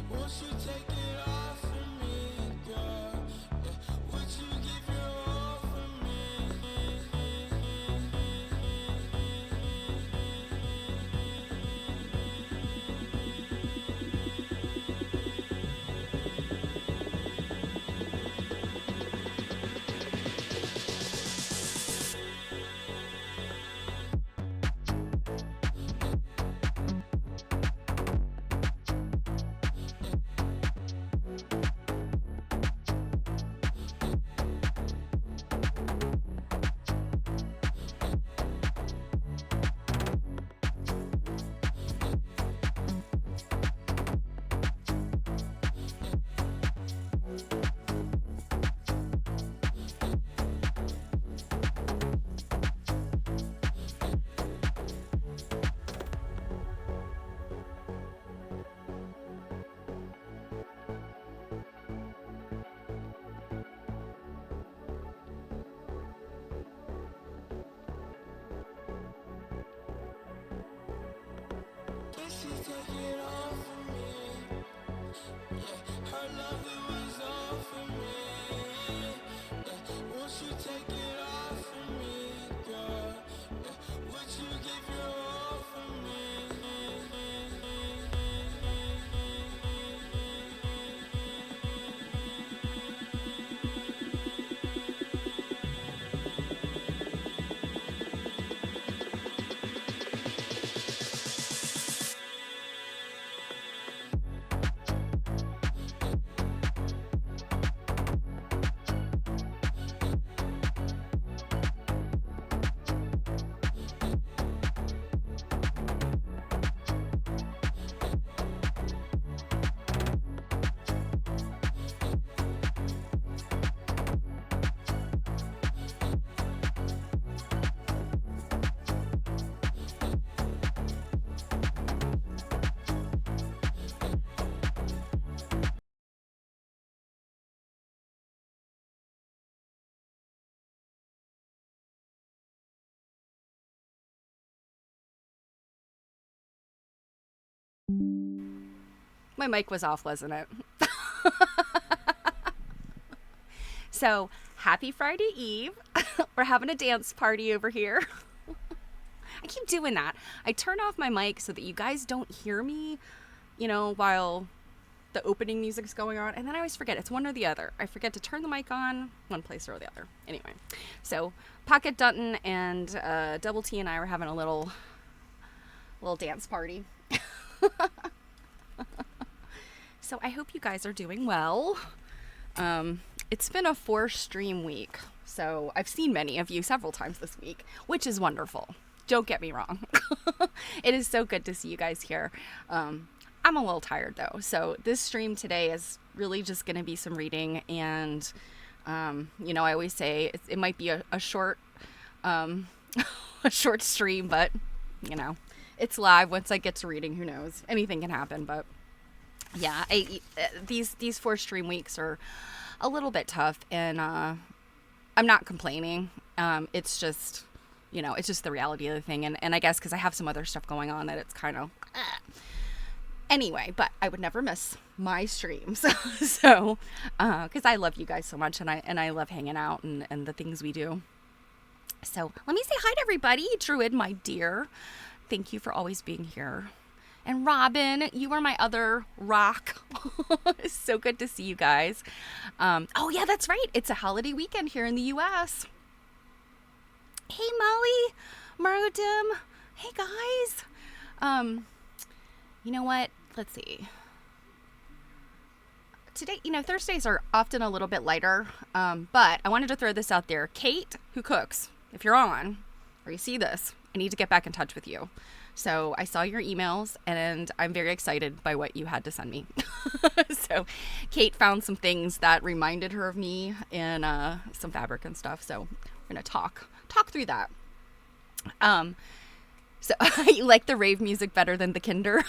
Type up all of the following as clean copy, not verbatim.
Won't you take it off of me? it off of me? Yeah, her love, it was all for me. Yeah, won't you take it off of me, girl? Yeah, would you give your all for me? My mic was off, wasn't it? So, happy Friday Eve. We're having a dance party over here. I keep doing that. I turn off my mic so that you guys don't hear me, while the opening music's going on. And then I always forget. It's one or the other. I forget to turn the mic on one place or the other. Anyway, so Pocket Dutton and Double T and I were having a little dance party. So I hope you guys are doing well. It's been a 4-stream week, so I've seen many of you several times this week, which is wonderful. Don't get me wrong. It is so good to see you guys here. I'm a little tired though, so this stream today is really just going to be some reading, and I always say it might be a short a short stream, but it's live. Once I get to reading, who knows? Anything can happen, but yeah, these 4-stream weeks are a little bit tough, and I'm not complaining. It's just, it's just the reality of the thing, and I guess because I have some other stuff going on that it's kind of anyway. But I would never miss my streams, so because I love you guys so much, and I love hanging out and the things we do. So let me say hi to everybody. Druid, my dear, thank you for always being here. And Robin, you are my other rock. It's so good to see you guys. Oh, yeah, that's right. It's a holiday weekend here in the U.S. Hey, Molly, Marudim. Hey, guys. You know what? Let's see. Today, Thursdays are often a little bit lighter, but I wanted to throw this out there. Kate, who cooks, if you're on or you see this, I need to get back in touch with you. So I saw your emails, and I'm very excited by what you had to send me. So Kate found some things that reminded her of me in some fabric and stuff. So we're going to talk through that. So I like the rave music better than the Kinder.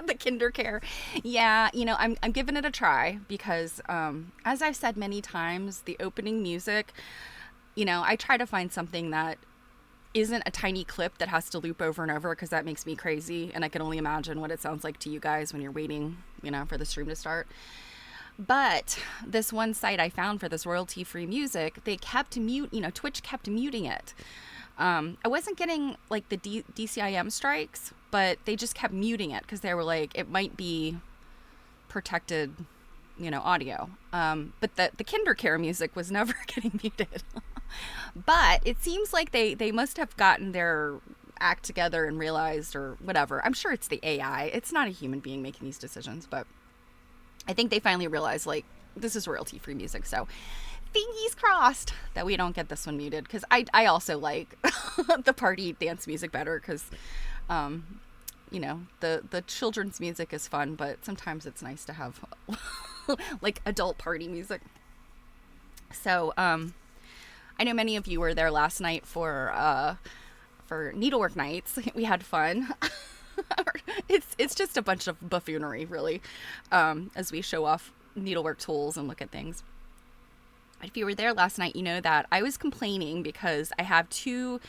The Kinder Care. Yeah, I'm giving it a try because as I've said many times, the opening music, I try to find something that isn't a tiny clip that has to loop over and over, because that makes me crazy, and I can only imagine what it sounds like to you guys when you're waiting, for the stream to start. But this one site I found for this royalty-free music, they kept Twitch kept muting it. I wasn't getting like the DCIM strikes, but they just kept muting it because they were like, it might be protected, audio. But the Kinder Care music was never getting muted. But it seems like they must have gotten their act together and realized, or whatever. I'm sure it's the AI. It's not a human being making these decisions, but I think they finally realized, like, this is royalty-free music. So fingers crossed that we don't get this one muted, because I also like the party dance music better, because the children's music is fun, but sometimes it's nice to have like adult party music. So I know many of you were there last night for needlework nights. We had fun. It's just a bunch of buffoonery, really, as we show off needlework tools and look at things. If you were there last night, you know that I was complaining because I have two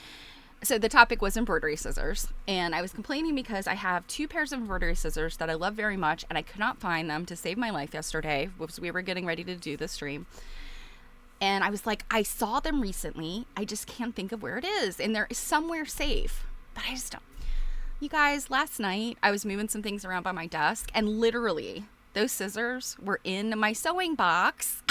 So the topic was embroidery scissors, and I was complaining because I have 2 pairs of embroidery scissors that I love very much, and I could not find them to save my life yesterday as we were getting ready to do the stream. And I was like, I saw them recently. I just can't think of where it is, and they're somewhere safe, but I just don't. You guys, last night I was moving some things around by my desk, and literally those scissors were in my sewing box.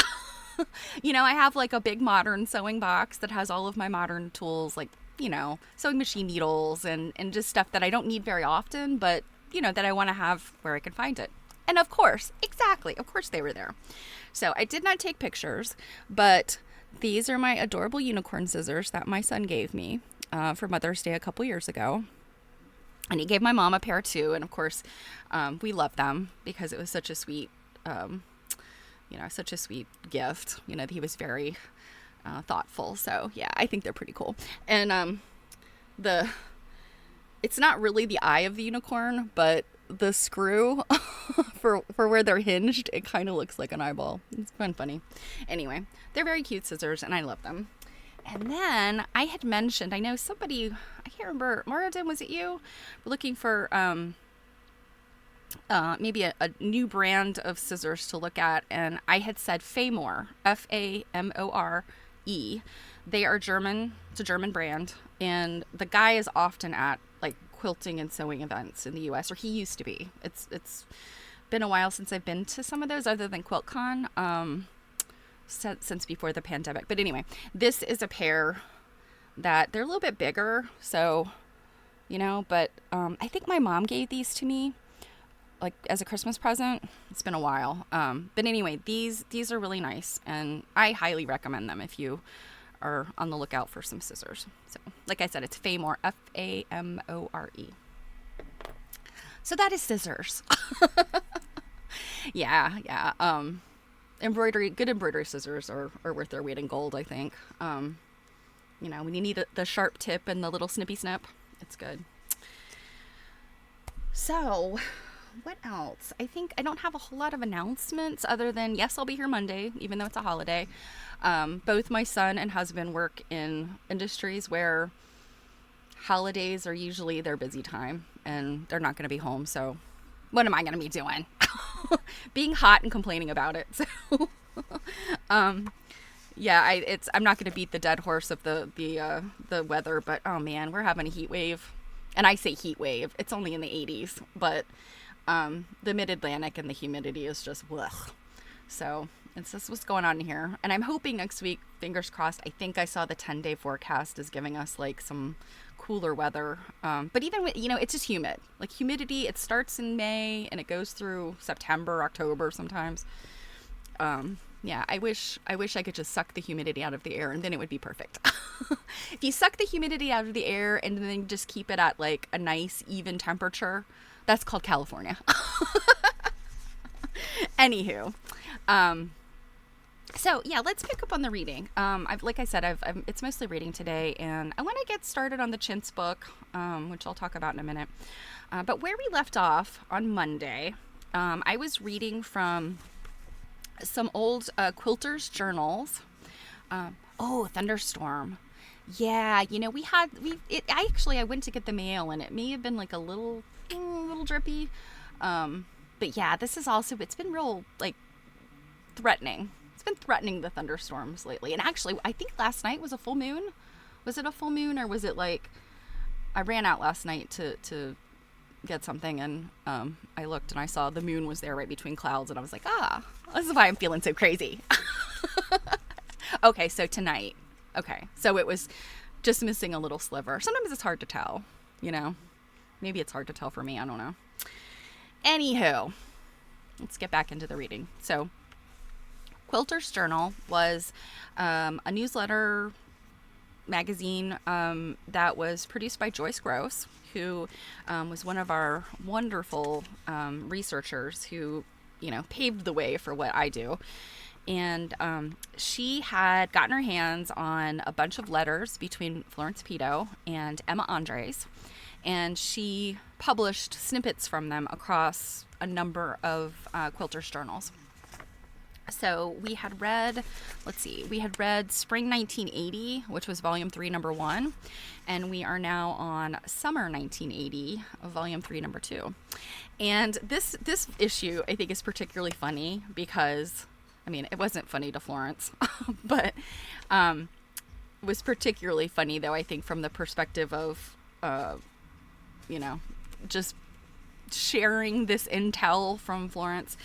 You know, I have like a big modern sewing box that has all of my modern tools, like, you know, sewing machine needles and just stuff that I don't need very often, but, you know, that I want to have where I can find it. And of course, of course they were there. So I did not take pictures, but these are my adorable unicorn scissors that my son gave me for Mother's Day a couple years ago. And he gave my mom a pair too. And of course, we love them because it was such a sweet, such a sweet gift. You know, he was very thoughtful. So yeah, I think they're pretty cool. And it's not really the eye of the unicorn, but the screw for where they're hinged, it kind of looks like an eyeball. It's fun, funny. Anyway, they're very cute scissors, and I love them. And then I had mentioned, I know somebody, I can't remember, Moradin, was it you? We're looking for maybe a new brand of scissors to look at, and I had said Famore, Famore. They are German. It's a German brand, and the guy is often at like quilting and sewing events in the U.S., or he used to be. It's been a while since I've been to some of those, other than QuiltCon, since before the pandemic. But anyway, this is a pair that they're a little bit bigger, so you know. But I think my mom gave these to me, like as a Christmas present. It's been a while. But anyway, these are really nice, and I highly recommend them if you are on the lookout for some scissors. So like I said, it's Famore, Famore. So that is scissors. Yeah. Good embroidery scissors are worth their weight in gold, I think. You know, when you need the sharp tip and the little snippy snip, it's good. So what else? I think I don't have a whole lot of announcements other than, yes, I'll be here Monday, even though it's a holiday. Both my son and husband work in industries where holidays are usually their busy time, and they're not going to be home. So what am I going to be doing? Being hot and complaining about it. So, yeah, I'm not going to beat the dead horse of the weather, but oh man, we're having a heat wave. And I say heat wave, it's only in the 80s, but the mid-Atlantic and the humidity is just blech. So it's just what's going on here. And I'm hoping next week, fingers crossed, I think I saw the 10-day forecast is giving us like some cooler weather. But even with, you know, it's just humid. Like humidity, it starts in May and it goes through September, October sometimes. Yeah, I wish I could just suck the humidity out of the air, and then it would be perfect. If you suck the humidity out of the air and then just keep it at like a nice even temperature, that's called California. Anywho, so yeah, let's pick up on the reading. Like I said, it's mostly reading today, and I want to get started on the Chintz book, which I'll talk about in a minute. But where we left off on Monday, I was reading from some old quilters' journals. Thunderstorm. Yeah, you know, I went to get the mail, and it may have been like a little drippy. But yeah, this is also, it's been real, like, threatening. It's been threatening the thunderstorms lately. And actually, I think last night was a full moon. Was it a full moon, or was it like, I ran out last night to get something, and I looked and I saw the moon was there right between clouds, and I was like, this is why I'm feeling so crazy. Okay, so tonight. Okay, so it was just missing a little sliver. Sometimes it's hard to tell, you know. Maybe it's hard to tell for me. I don't know. Anywho, let's get back into the reading. So, Quilter's Journal was a newsletter magazine that was produced by Joyce Gross, who was one of our wonderful researchers who, you know, paved the way for what I do. And she had gotten her hands on a bunch of letters between Florence Peto and Emma Andres, and she published snippets from them across a number of quilters' journals. So we had read, we had read Spring 1980, which was Volume 3, Number 1, and we are now on Summer 1980, Volume 3, Number 2. And this issue, I think, is particularly funny because, I mean, it wasn't funny to Florence, but was particularly funny, though, I think, from the perspective of, just sharing this intel from Florence,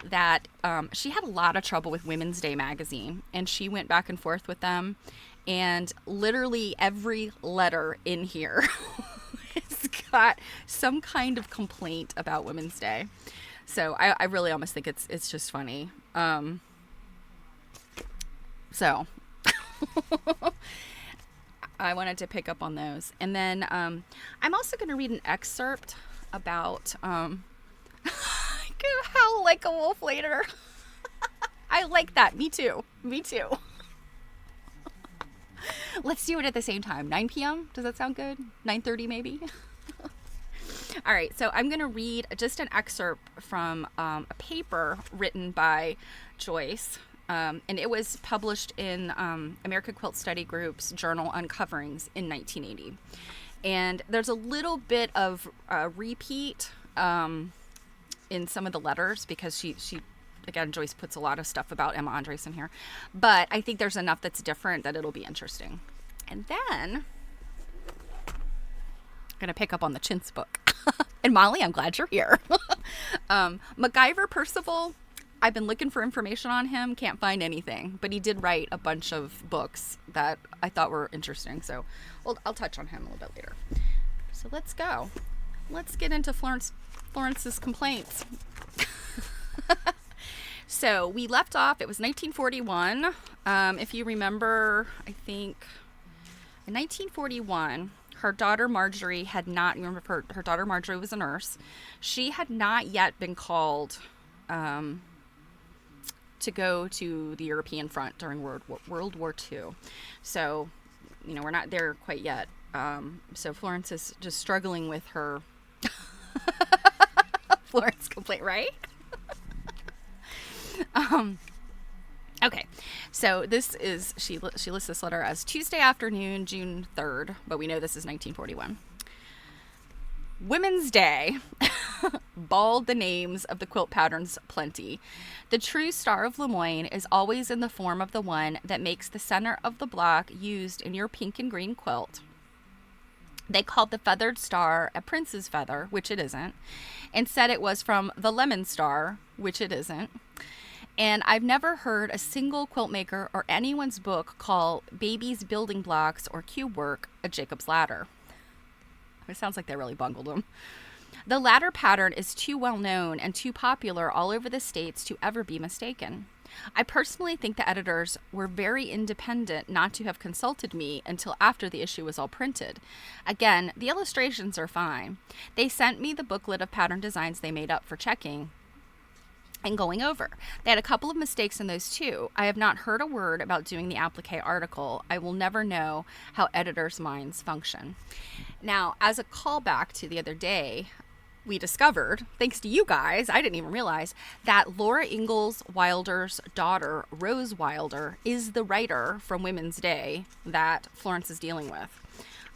that she had a lot of trouble with Women's Day magazine, and she went back and forth with them, and literally every letter in here has got some kind of complaint about Women's Day. So I really almost think it's just funny. So I wanted to pick up on those. And then I'm also going to read an excerpt about Howl Like a Wolf later. I like that. Me too. Let's do it at the same time. 9 p.m. Does that sound good? 9:30 maybe? All right. So I'm going to read just an excerpt from a paper written by Joyce. And it was published in American Quilt Study Group's journal Uncoverings in 1980. And there's a little bit of repeat in some of the letters because she again, Joyce puts a lot of stuff about Emma Andres in here. But I think there's enough that's different that it'll be interesting. And then I'm going to pick up on the Chintz book. And Molly, I'm glad you're here. MacIver Percival, I've been looking for information on him. Can't find anything. But he did write a bunch of books that I thought were interesting. So I'll touch on him a little bit later. So let's go. Let's get into Florence's complaints. So we left off, it was 1941. If you remember, I think in 1941, her daughter Marjorie had not, remember her daughter Marjorie was a nurse. She had not yet been called to go to the European front during World War II. So, we're not there quite yet. So Florence is just struggling with her Florence complaint, right? Okay, so this is, she lists this letter as Tuesday afternoon, June 3rd, but we know this is 1941. Women's Day. Bald the names of the quilt patterns plenty. The true star of Lemoyne is always in the form of the one that makes the center of the block used in your pink and green quilt. They called the feathered star a prince's feather, which it isn't, and said it was from the lemon star, which it isn't. And I've never heard a single quilt maker or anyone's book call baby's building blocks or cube work a Jacob's ladder. It sounds like they really bungled them. The ladder pattern is too well known and too popular all over the states to ever be mistaken. I personally think the editors were very independent not to have consulted me until after the issue was all printed. Again, the illustrations are fine. They sent me the booklet of pattern designs they made up for checking and going over. They had a couple of mistakes in those too. I have not heard a word about doing the applique article. I will never know how editors' minds function. Now, as a callback to the other day, we discovered, thanks to you guys, I didn't even realize, that Laura Ingalls Wilder's daughter, Rose Wilder, is the writer from Women's Day that Florence is dealing with.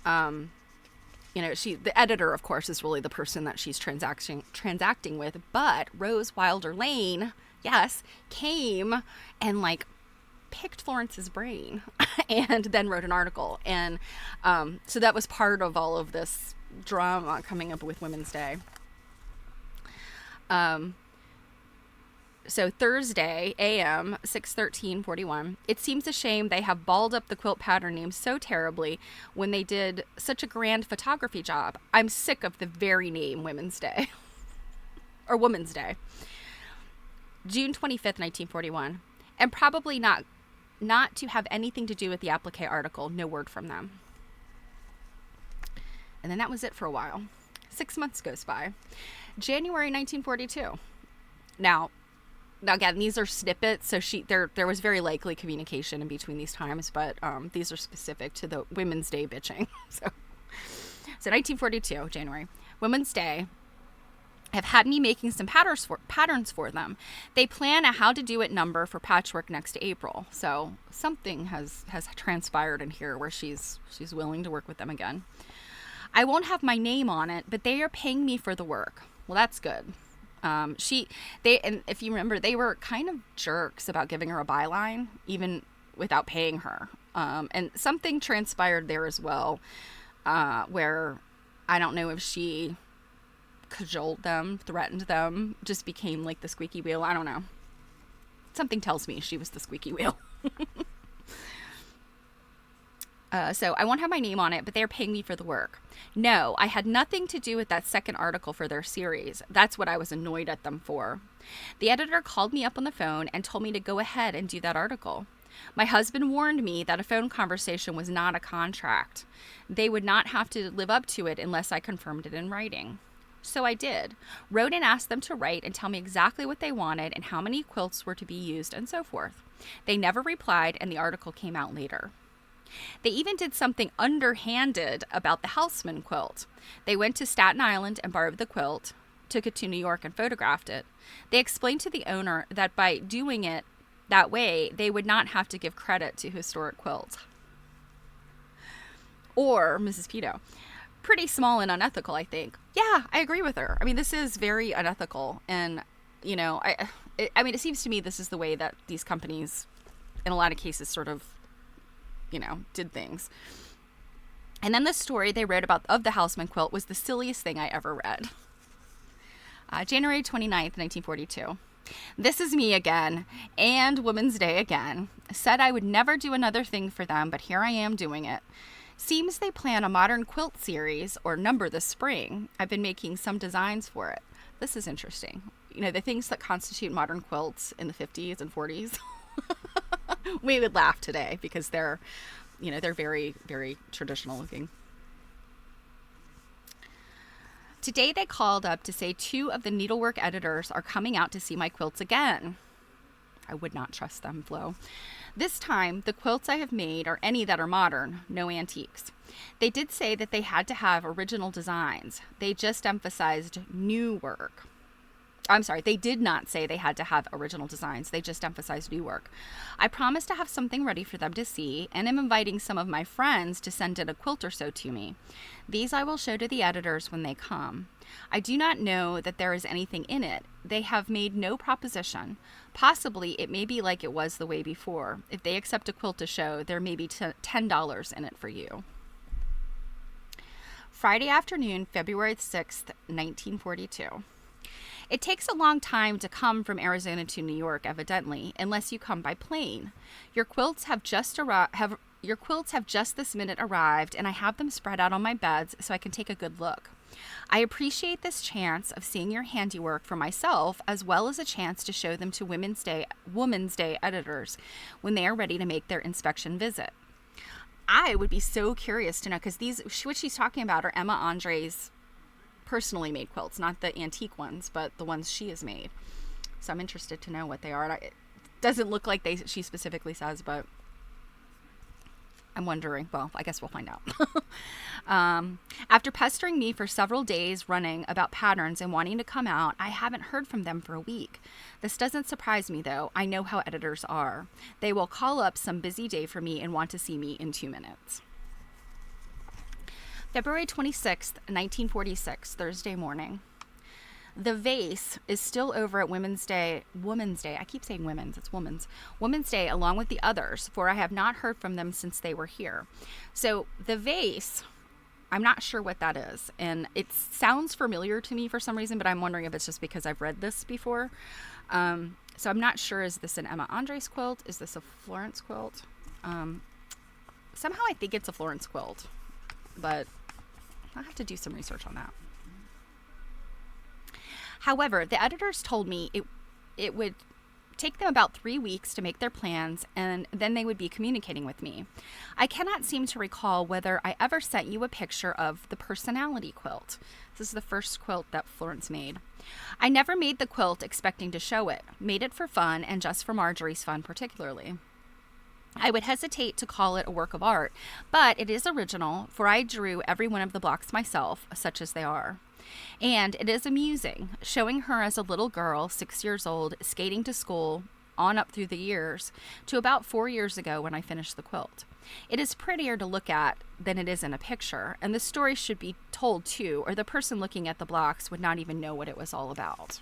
The editor, of course, is really the person that she's transacting with, but Rose Wilder Lane, yes, came and picked Florence's brain and then wrote an article. And so that was part of all of this drama coming up with Women's Day. So Thursday, AM, 6/13/41. It seems a shame they have balled up the quilt pattern names so terribly when they did such a grand photography job. I'm sick of the very name Women's Day. Or Woman's Day. June 25th, 1941. And probably not to have anything to do with the applique article. No word from them. And then that was it for a while. 6 months goes by. January 1942. Now again, these are snippets, so there was very likely communication in between these times, but these are specific to the Women's Day bitching. So 1942, January. Women's Day. have had me making some patterns for them. They plan a how to do it number for patchwork next April. So something has transpired in here where she's willing to work with them again. I won't have my name on it, but they are paying me for the work. Well, that's good. And if you remember, they were kind of jerks about giving her a byline, even without paying her. And something transpired there as well, where I don't know if she cajoled them, threatened them, just became like the squeaky wheel. I don't know. Something tells me she was the squeaky wheel. So I won't have my name on it, but they're paying me for the work. No, I had nothing to do with that second article for their series. That's what I was annoyed at them for. The editor called me up on the phone and told me to go ahead and do that article. My husband warned me that a phone conversation was not a contract. They would not have to live up to it unless I confirmed it in writing. So I did. Wrote and asked them to write and tell me exactly what they wanted and how many quilts were to be used and so forth. They never replied, and the article came out later. They even did something underhanded about the Houseman quilt. They went to Staten Island and borrowed the quilt, took it to New York and photographed it. They explained to the owner that by doing it that way, they would not have to give credit to Historic Quilts. Or Mrs. Peto. Pretty small and unethical, I think. Yeah, I agree with her. I mean, this is very unethical. And, you know, it seems to me this is the way that these companies, in a lot of cases, sort of, you know, did things. And then the story they wrote about of the Houseman quilt was the silliest thing I ever read. January 29th, 1942. This is me again, and Women's Day again. Said I would never do another thing for them, but here I am doing it. Seems they plan a modern quilt series or number this spring. I've been making some designs for it. This is interesting. You know, the things that constitute modern quilts in the 50s and 40s. We would laugh today because they're very, very traditional looking. Today they called up to say 2 of the needlework editors are coming out to see my quilts again. I would not trust them, Flo. This time, the quilts I have made are any that are modern, no antiques. They did say that they had to have original designs. They just emphasized new work. I'm sorry, they did not say they had to have original designs. They just emphasized new work. I promised to have something ready for them to see, and am inviting some of my friends to send in a quilt or so to me. These I will show to the editors when they come. I do not know that there is anything in it. They have made no proposition. Possibly it may be like it was the way before. If they accept a quilt to show, there may be $10 in it for you. Friday afternoon, February 6th, 1942. It takes a long time to come from Arizona to New York, evidently, unless you come by plane. Your quilts have just this minute arrived, and I have them spread out on my beds so I can take a good look. I appreciate this chance of seeing your handiwork for myself, as well as a chance to show them to Women's Day editors when they are ready to make their inspection visit. I would be so curious to know, because what she's talking about are Emma Andre's personally made quilts, not the antique ones, but the ones she has made. So I'm interested to know what they are. It doesn't look like she specifically says, but I'm wondering. Well, I guess we'll find out. After pestering me for several days running about patterns and wanting to come out, I haven't heard from them for a week. This doesn't surprise me, though. I know how editors are. They will call up some busy day for me and want to see me in 2 minutes. February 26th, 1946, Thursday morning. The vase is still over at Women's Day. I keep saying women's, it's women's. Women's Day along with the others, for I have not heard from them since they were here. So the vase, I'm not sure what that is. And it sounds familiar to me for some reason, but I'm wondering if it's just because I've read this before. So I'm not sure, is this an Emma Andres quilt? Is this a Florence quilt? Somehow I think it's a Florence quilt, but I'll have to do some research on that. However, the editors told me it would take them about 3 weeks to make their plans, and then they would be communicating with me. I cannot seem to recall whether I ever sent you a picture of the personality quilt. This is the first quilt that Florence made. I never made the quilt expecting to show it. Made it for fun and just for Marjorie's fun particularly. I would hesitate to call it a work of art, but it is original, for I drew every one of the blocks myself, such as they are. And it is amusing, showing her as a little girl, 6 years old, skating to school on up through the years to about 4 years ago when I finished the quilt. It is prettier to look at than it is in a picture, and the story should be told too, or the person looking at the blocks would not even know what it was all about.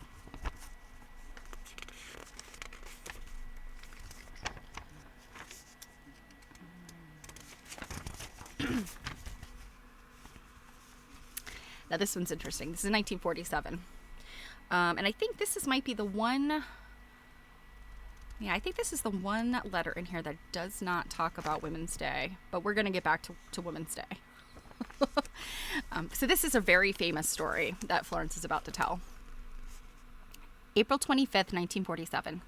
Now this one's interesting. This is 1947. And I think this might be the one... Yeah, I think this is the one letter in here that does not talk about Women's Day. But we're going to get back to Women's Day. So this is a very famous story that Florence is about to tell. April 25th, 1947.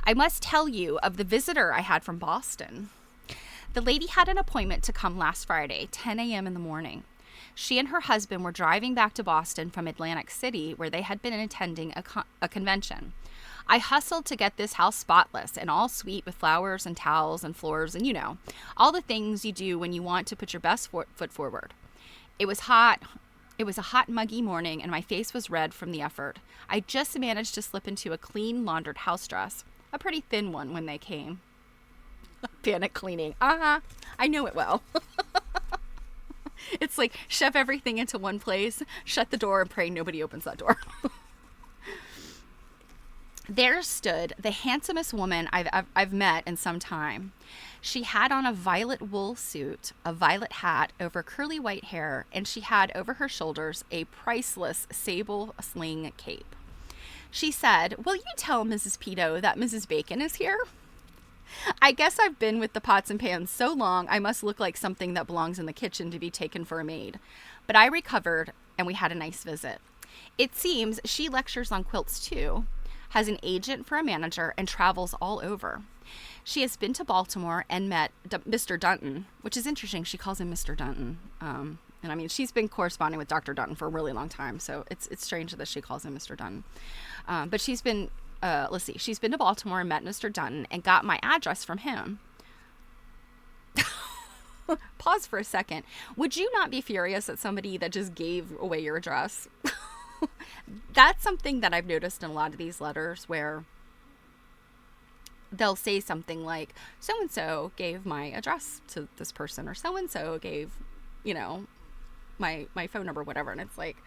I must tell you of the visitor I had from Boston. The lady had an appointment to come last Friday, 10 a.m. in the morning. She and her husband were driving back to Boston from Atlantic City, where they had been attending a convention. I hustled to get this house spotless and all sweet with flowers and towels and floors and, you know, all the things you do when you want to put your best foot forward. It was hot. It was a hot, muggy morning, and my face was red from the effort. I just managed to slip into a clean, laundered house dress, a pretty thin one when they came. Panic cleaning. I know it well. It's like shove everything into one place, shut the door, and pray nobody opens that door. There stood the handsomest woman I've met in some time. She had on a violet wool suit, a violet hat over curly white hair, and she had over her shoulders a priceless sable sling cape. She said, "Will you tell Mrs. Peto that Mrs. Bacon is here? I guess I've been with the pots and pans so long I must look like something that belongs in the kitchen to be taken for a maid." But I recovered, and we had a nice visit. It seems she lectures on quilts too, has an agent for a manager, and travels all over. She has been to Baltimore and met Mr. Dunton, which is interesting. She calls him Mr. Dunton. And I mean, she's been corresponding with Dr. Dunton for a really long time, so it's strange that she calls him Mr. Dunton. But she's been... she's been to Baltimore and met Mr. Dunton and got my address from him. Pause for a second. Would you not be furious at somebody that just gave away your address? That's something that I've noticed in a lot of these letters where they'll say something like, so-and-so gave my address to this person, or so-and-so gave, my phone number, whatever. And it's like,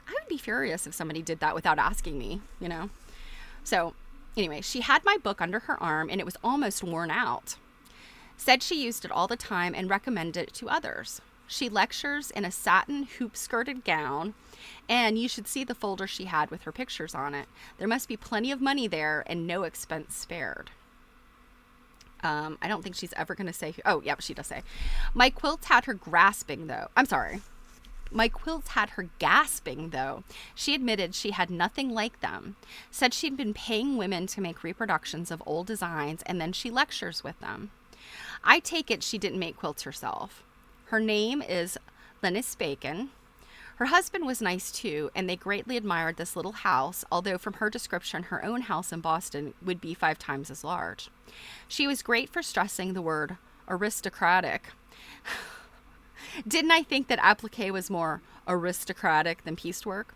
I would be furious if somebody did that without asking me, So anyway, she had my book under her arm and it was almost worn out. Said she used it all the time and recommended it to others. She lectures in a satin hoop-skirted gown, and you should see the folder she had with her pictures on it. There must be plenty of money there and no expense spared. I don't think she's ever going to say... Oh, yeah, she does say. My quilts had her gasping, though. She admitted she had nothing like them. Said she'd been paying women to make reproductions of old designs, and then she lectures with them. I take it she didn't make quilts herself. Her name is Linus Bacon. Her husband was nice too, and they greatly admired this little house, although from her description, her own house in Boston would be 5 times as large. She was great for stressing the word aristocratic. Didn't I think that applique was more aristocratic than piecework?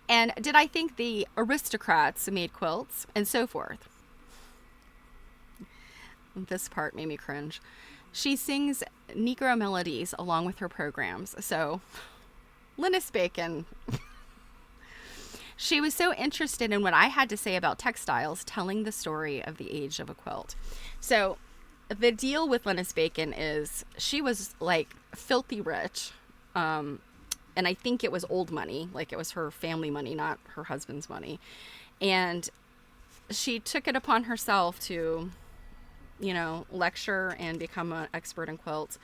And did I think the aristocrats made quilts? And so forth. This part made me cringe. She sings Negro melodies along with her programs. So, Linus Bacon. She was so interested in what I had to say about textiles, telling the story of the age of a quilt. So, the deal with Linus Bacon is she was like filthy rich. And I think it was old money. Like it was her family money, not her husband's money. And she took it upon herself to, lecture and become an expert in quilts.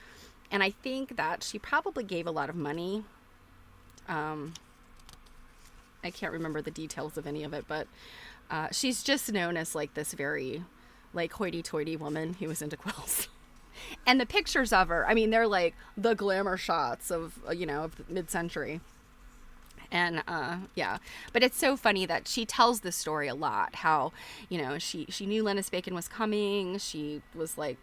And I think that she probably gave a lot of money. I can't remember the details of any of it, but she's just known as like this very like hoity-toity woman who was into quilts. And the pictures of her, I mean, they're like the glamour shots of, of mid-century. And, yeah, but it's so funny that she tells this story a lot, how, she knew Linus Bacon was coming. She was like,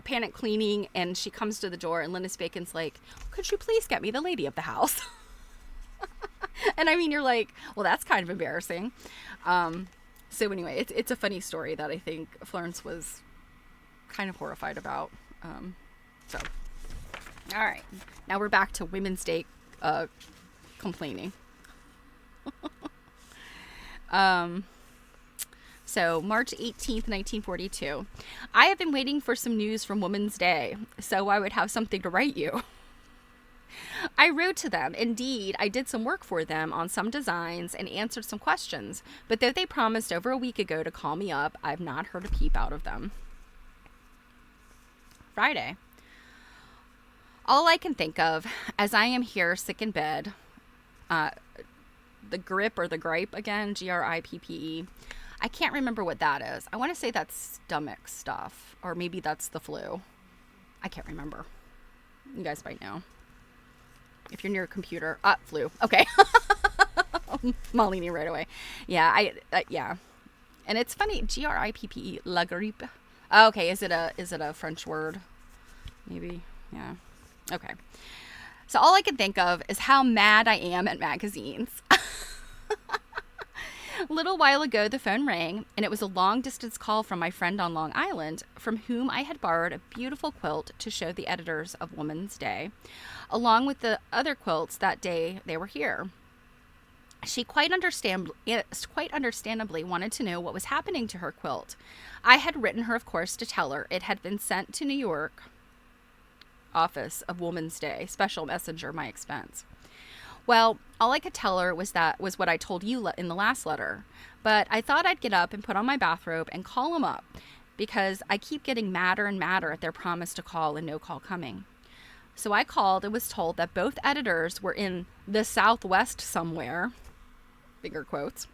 panic cleaning, and she comes to the door and Linus Bacon's like, "Could you please get me the lady of the house?" And I mean, you're like, well, that's kind of embarrassing. So anyway, it's a funny story that I think Florence was kind of horrified about. So, all right. Now we're back to Women's Day complaining. So, March 18th, 1942. I have been waiting for some news from Women's Day, so I would have something to write you. I wrote to them. Indeed, I did some work for them on some designs and answered some questions, but though they promised over a week ago to call me up, I've not heard a peep out of them. Friday. All I can think of, as I am here sick in bed, the grip or the gripe again, GRIPPE. I can't remember what that is. I want to say that's stomach stuff, or maybe that's the flu. I can't remember. You guys might know. If you're near a computer, flu. Okay. Malini right away. Yeah, yeah. And it's funny, GRIPPE, la grippe. Okay, is it a French word? Maybe. Yeah. Okay. So all I can think of is how mad I am at magazines. A little while ago, the phone rang, and it was a long-distance call from my friend on Long Island, from whom I had borrowed a beautiful quilt to show the editors of Woman's Day, along with the other quilts that day they were here. She quite understandably wanted to know what was happening to her quilt. I had written her, of course, to tell her it had been sent to New York office of Woman's Day, special messenger, my expense. Well, all I could tell her was what I told you in the last letter. But I thought I'd get up and put on my bathrobe and call them up, because I keep getting madder and madder at their promise to call and no call coming. So I called and was told that both editors were in the Southwest somewhere, bigger quotes.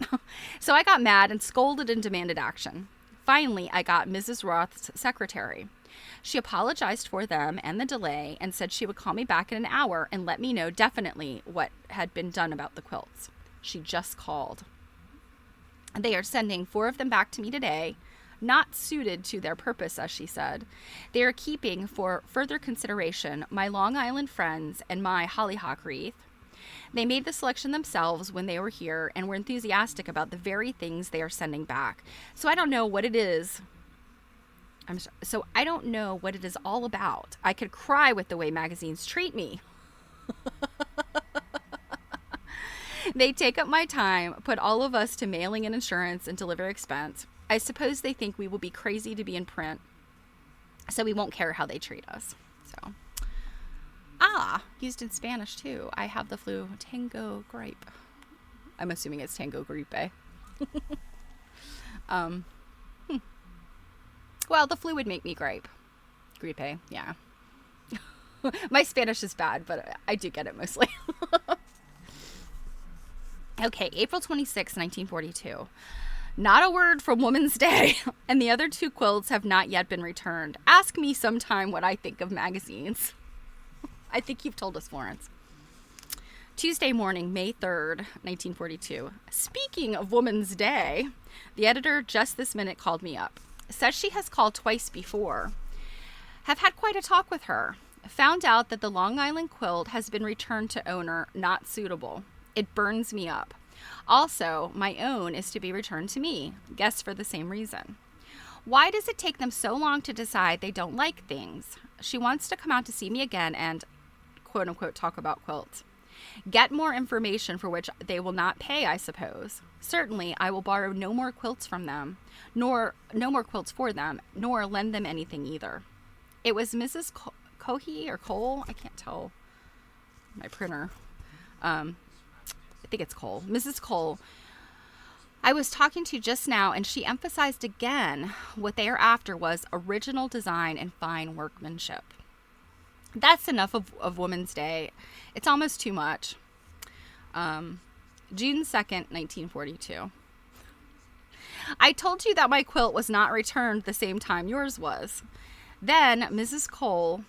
So I got mad and scolded and demanded action. Finally, I got Mrs. Roth's secretary. She apologized for them and the delay and said she would call me back in an hour and let me know definitely what had been done about the quilts. She just called. They are sending 4 of them back to me today, not suited to their purpose, as she said. They are keeping for further consideration my Long Island friends and my hollyhock wreath. They made the selection themselves when they were here and were enthusiastic about the very things they are sending back. So I don't know what it is. I don't know what it is all about. I could cry with the way magazines treat me. They take up my time, put all of us to mailing and insurance and delivery expense. I suppose they think we will be crazy to be in print, so we won't care how they treat us. So, used in Spanish too. I have the flu. Tango gripe. I'm assuming it's tango gripe. Well, the flu would make me gripe. Gripe, yeah. My Spanish is bad, but I do get it mostly. Okay, April 26, 1942. Not a word from Woman's Day, and the other 2 quilts have not yet been returned. Ask me sometime what I think of magazines. I think you've told us, Florence. Tuesday morning, May 3rd, 1942. Speaking of Woman's Day, the editor just this minute called me up. Says she has called twice before. Have had quite a talk with her. Found out that the Long Island quilt has been returned to owner not suitable. It burns me up. Also, my own is to be returned to me. Guess for the same reason. Why does it take them so long to decide they don't like things? She wants to come out to see me again and, quote unquote, talk about quilts. Get more information for which they will not pay, I suppose. Certainly, I will borrow no more quilts from them, no more quilts for them, nor lend them anything either. It was Mrs. Cohey or Cole. I can't tell my printer. I think it's Cole. Mrs. Cole. I was talking to just now, and she emphasized again what they are after was original design and fine workmanship. That's enough of Women's Day. It's almost too much. June 2nd, 1942. I told you that my quilt was not returned the same time yours was. Then Miss Cole,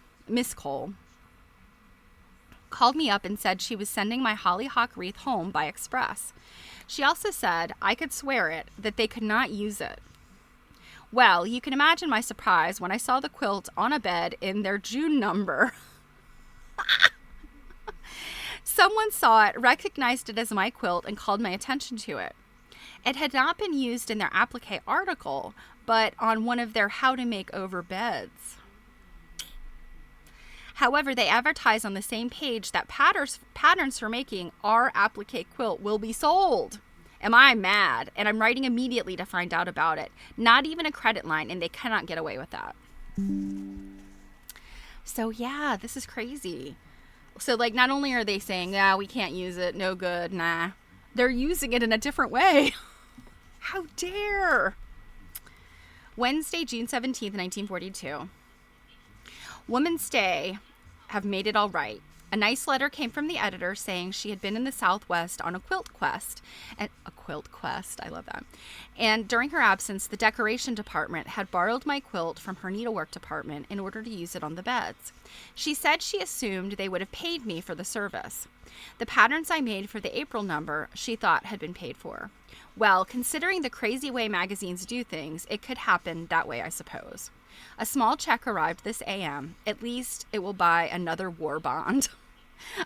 called me up and said she was sending my hollyhock wreath home by express. She also said, I could swear it, that they could not use it. Well, you can imagine my surprise when I saw the quilt on a bed in their June number. So Someone saw it, recognized it as my quilt, and called my attention to it. It had not been used in their applique article, but on one of their how to make over beds. However, they advertise on the same page that patterns for making our applique quilt will be sold. Am I mad? And I'm writing immediately to find out about it. Not even a credit line, and they cannot get away with that. So yeah, this is crazy. So like, not only are they saying, yeah, we can't use it, no good, nah. They're using it in a different way. How dare? Wednesday, June 17th, 1942. Woman's Day have made it all right. A nice letter came from the editor saying she had been in the Southwest on a quilt quest. I love that. And during her absence, the decoration department had borrowed my quilt from her needlework department in order to use it on the beds. She said she assumed they would have paid me for the service. The patterns I made for the April number she thought had been paid for. Well, considering the crazy way magazines do things, it could happen that way, I suppose. A small check arrived this AM. At least it will buy another war bond.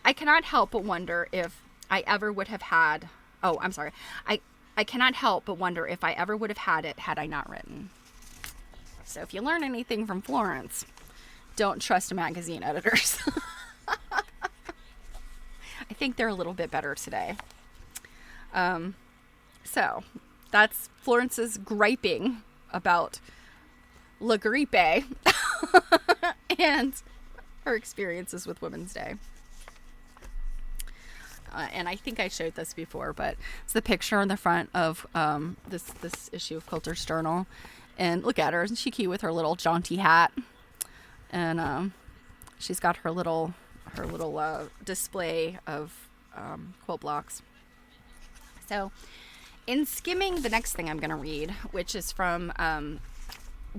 I cannot help but wonder if I ever would have had... Oh, I'm sorry. I cannot help but wonder if I ever would have had it had I not written. So if you learn anything from Florence, don't trust magazine editors. I think they're a little bit better today. So that's Florence's griping about La Gripe and her experiences with Women's Day. And I think I showed this before, but it's the picture on the front of this issue of Quilter's Journal. And look at her, isn't she cute with her little jaunty hat? And she's got her little display of quilt blocks. So in skimming the next thing I'm going to read, which is from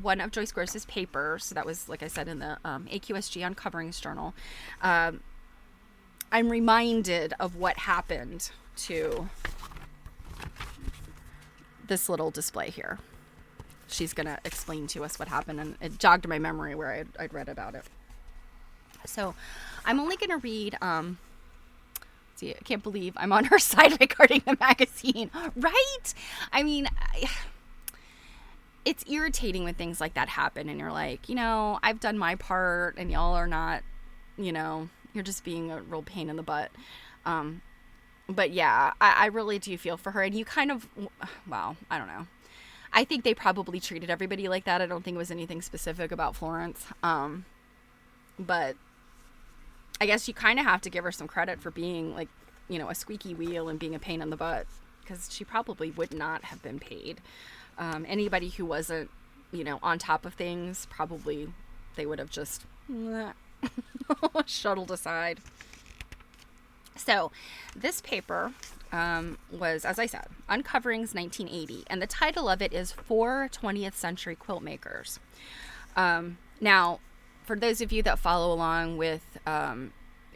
one of Joyce Gross's papers, so that was, like I said, in the AQSG Uncoverings Journal, I'm reminded of what happened to this little display here. She's going to explain to us what happened, and it jogged my memory where I'd read about it. So I'm only going to read, see, I can't believe I'm on her side regarding the magazine, right? I mean, it's irritating when things like that happen and you're like, I've done my part and y'all are not, you're just being a real pain in the butt. But yeah, I really do feel for her. And you kind of, well, I don't know. I think they probably treated everybody like that. I don't think it was anything specific about Florence. But I guess you kind of have to give her some credit for being like, a squeaky wheel and being a pain in the butt, because she probably would not have been paid. Anybody who wasn't, on top of things, probably they would have just shuttled aside. So this paper was, as I said, Uncoverings 1980, and the title of it is 4 20th Century Quilt Makers. Now, for those of you that follow along with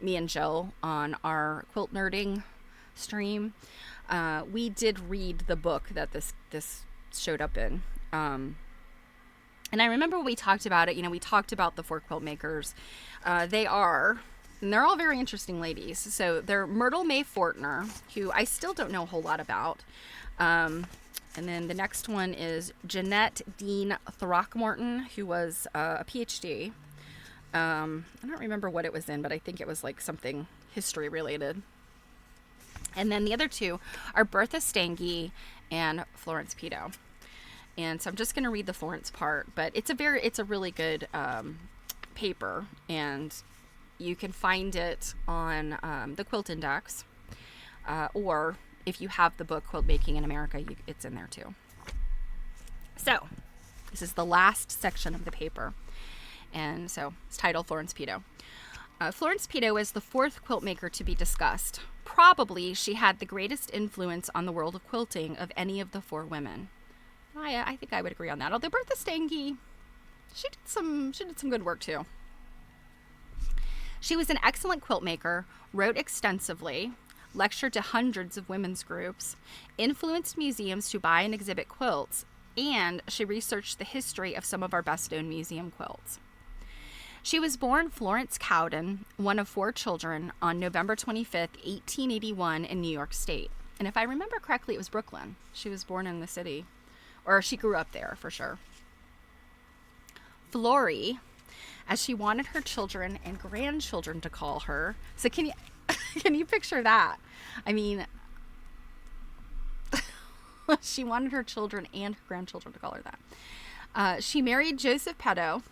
me and Jill on our quilt nerding stream, we did read the book that this showed up in. And I remember when we talked about it, we talked about the 4 quilt makers. They're all very interesting ladies. So they're Myrtle May Fortner, who I still don't know a whole lot about. And then the next one is Jeanette Dean Throckmorton, who was a PhD. I don't remember what it was in, but I think it was like something history related. And then the other two are Bertha Stange and Florence Peto. And so I'm just going to read the Florence part, but it's a really good paper, and you can find it on the Quilt Index, or if you have the book Quilt Making in America, it's in there too. So this is the last section of the paper, and so it's titled Florence Peto. Florence Peto is the 4th quilt maker to be discussed. Probably she had the greatest influence on the world of quilting of any of the 4 women. I think I would agree on that. Although Bertha Stange, she did some good work too. She was an excellent quilt maker, wrote extensively, lectured to hundreds of women's groups, influenced museums to buy and exhibit quilts, and she researched the history of some of our best-known museum quilts. She was born Florence Cowden, one of 4 children, on November 25th, 1881 in New York State. And if I remember correctly, it was Brooklyn. She was born in the city, or she grew up there for sure. Florrie, as she wanted her children and grandchildren to call her. So can you picture that? I mean, she wanted her children and her grandchildren to call her that. She married Joseph Peto,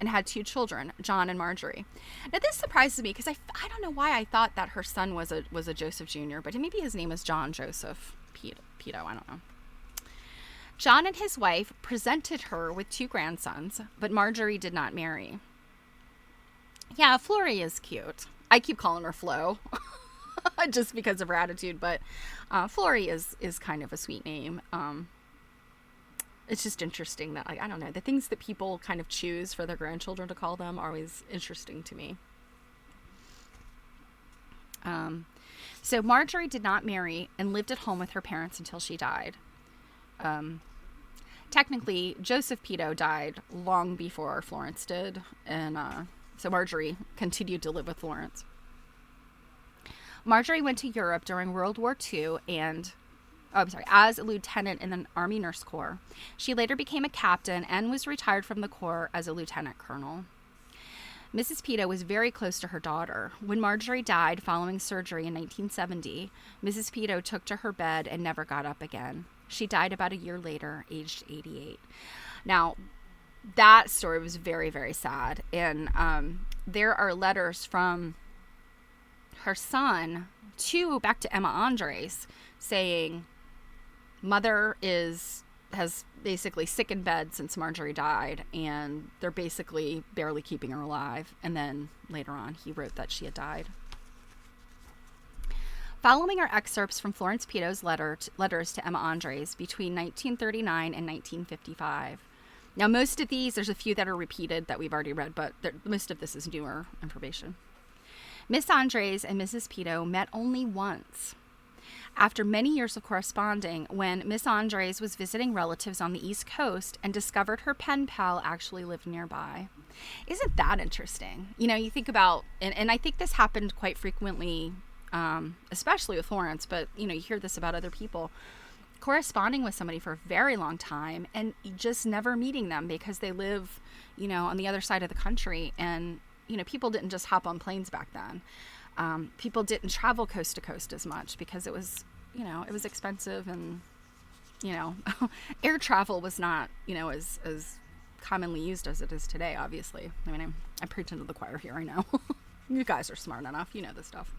and had 2 children, John and Marjorie. Now this surprises me because I don't know why I thought that her son was a Joseph Jr., but maybe his name is John Joseph Peto, I don't know. John and his wife presented her with 2 grandsons, but Marjorie did not marry. Yeah, Florrie is cute. I keep calling her Flo just because of her attitude, but Florrie is kind of a sweet name. It's just interesting that, I don't know, the things that people kind of choose for their grandchildren to call them are always interesting to me. So Marjorie did not marry and lived at home with her parents until she died. Technically, Joseph Peto died long before Florence did, and so Marjorie continued to live with Florence. Marjorie went to Europe during World War II as a lieutenant in the Army Nurse Corps. She later became a captain and was retired from the Corps as a lieutenant colonel. Mrs. Peto was very close to her daughter. When Marjorie died following surgery in 1970, Mrs. Peto took to her bed and never got up again. She died about a year later, aged 88. Now, that story was very, very sad. And there are letters from her son back to Emma Andres saying, Mother has basically sick in bed since Marjorie died, and they're basically barely keeping her alive. And then later on, he wrote that she had died. Following are excerpts from Florence Peto's letters to Emma Andres between 1939 and 1955. Now, most of these, there's a few that are repeated that we've already read, but most of this is newer information. Miss Andres and Mrs. Peto met only once. After many years of corresponding, when Miss Andres was visiting relatives on the East Coast and discovered her pen pal actually lived nearby. Isn't that interesting? You know, you think about, and I think this happened quite frequently, especially with Florence, but, you know, you hear this about other people, corresponding with somebody for a very long time and just never meeting them because they live, you know, on the other side of the country. And, you know, people didn't just hop on planes back then. People didn't travel coast to coast as much because it was, you know, it was expensive, and, you know, air travel was not, you know, as commonly used as it is today, obviously. I mean, I'm preaching to the choir here, I know. You guys are smart enough. You know this stuff.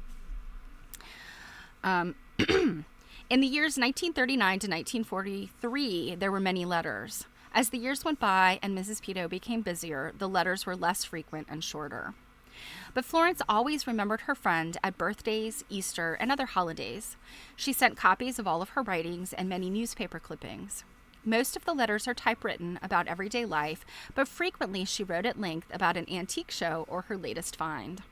In the years 1939 to 1943, there were many letters. As the years went by and Mrs. Peto became busier, the letters were less frequent and shorter. But Florence always remembered her friend at birthdays, Easter, and other holidays. She sent copies of all of her writings and many newspaper clippings. Most of the letters are typewritten about everyday life, but frequently she wrote at length about an antique show or her latest find.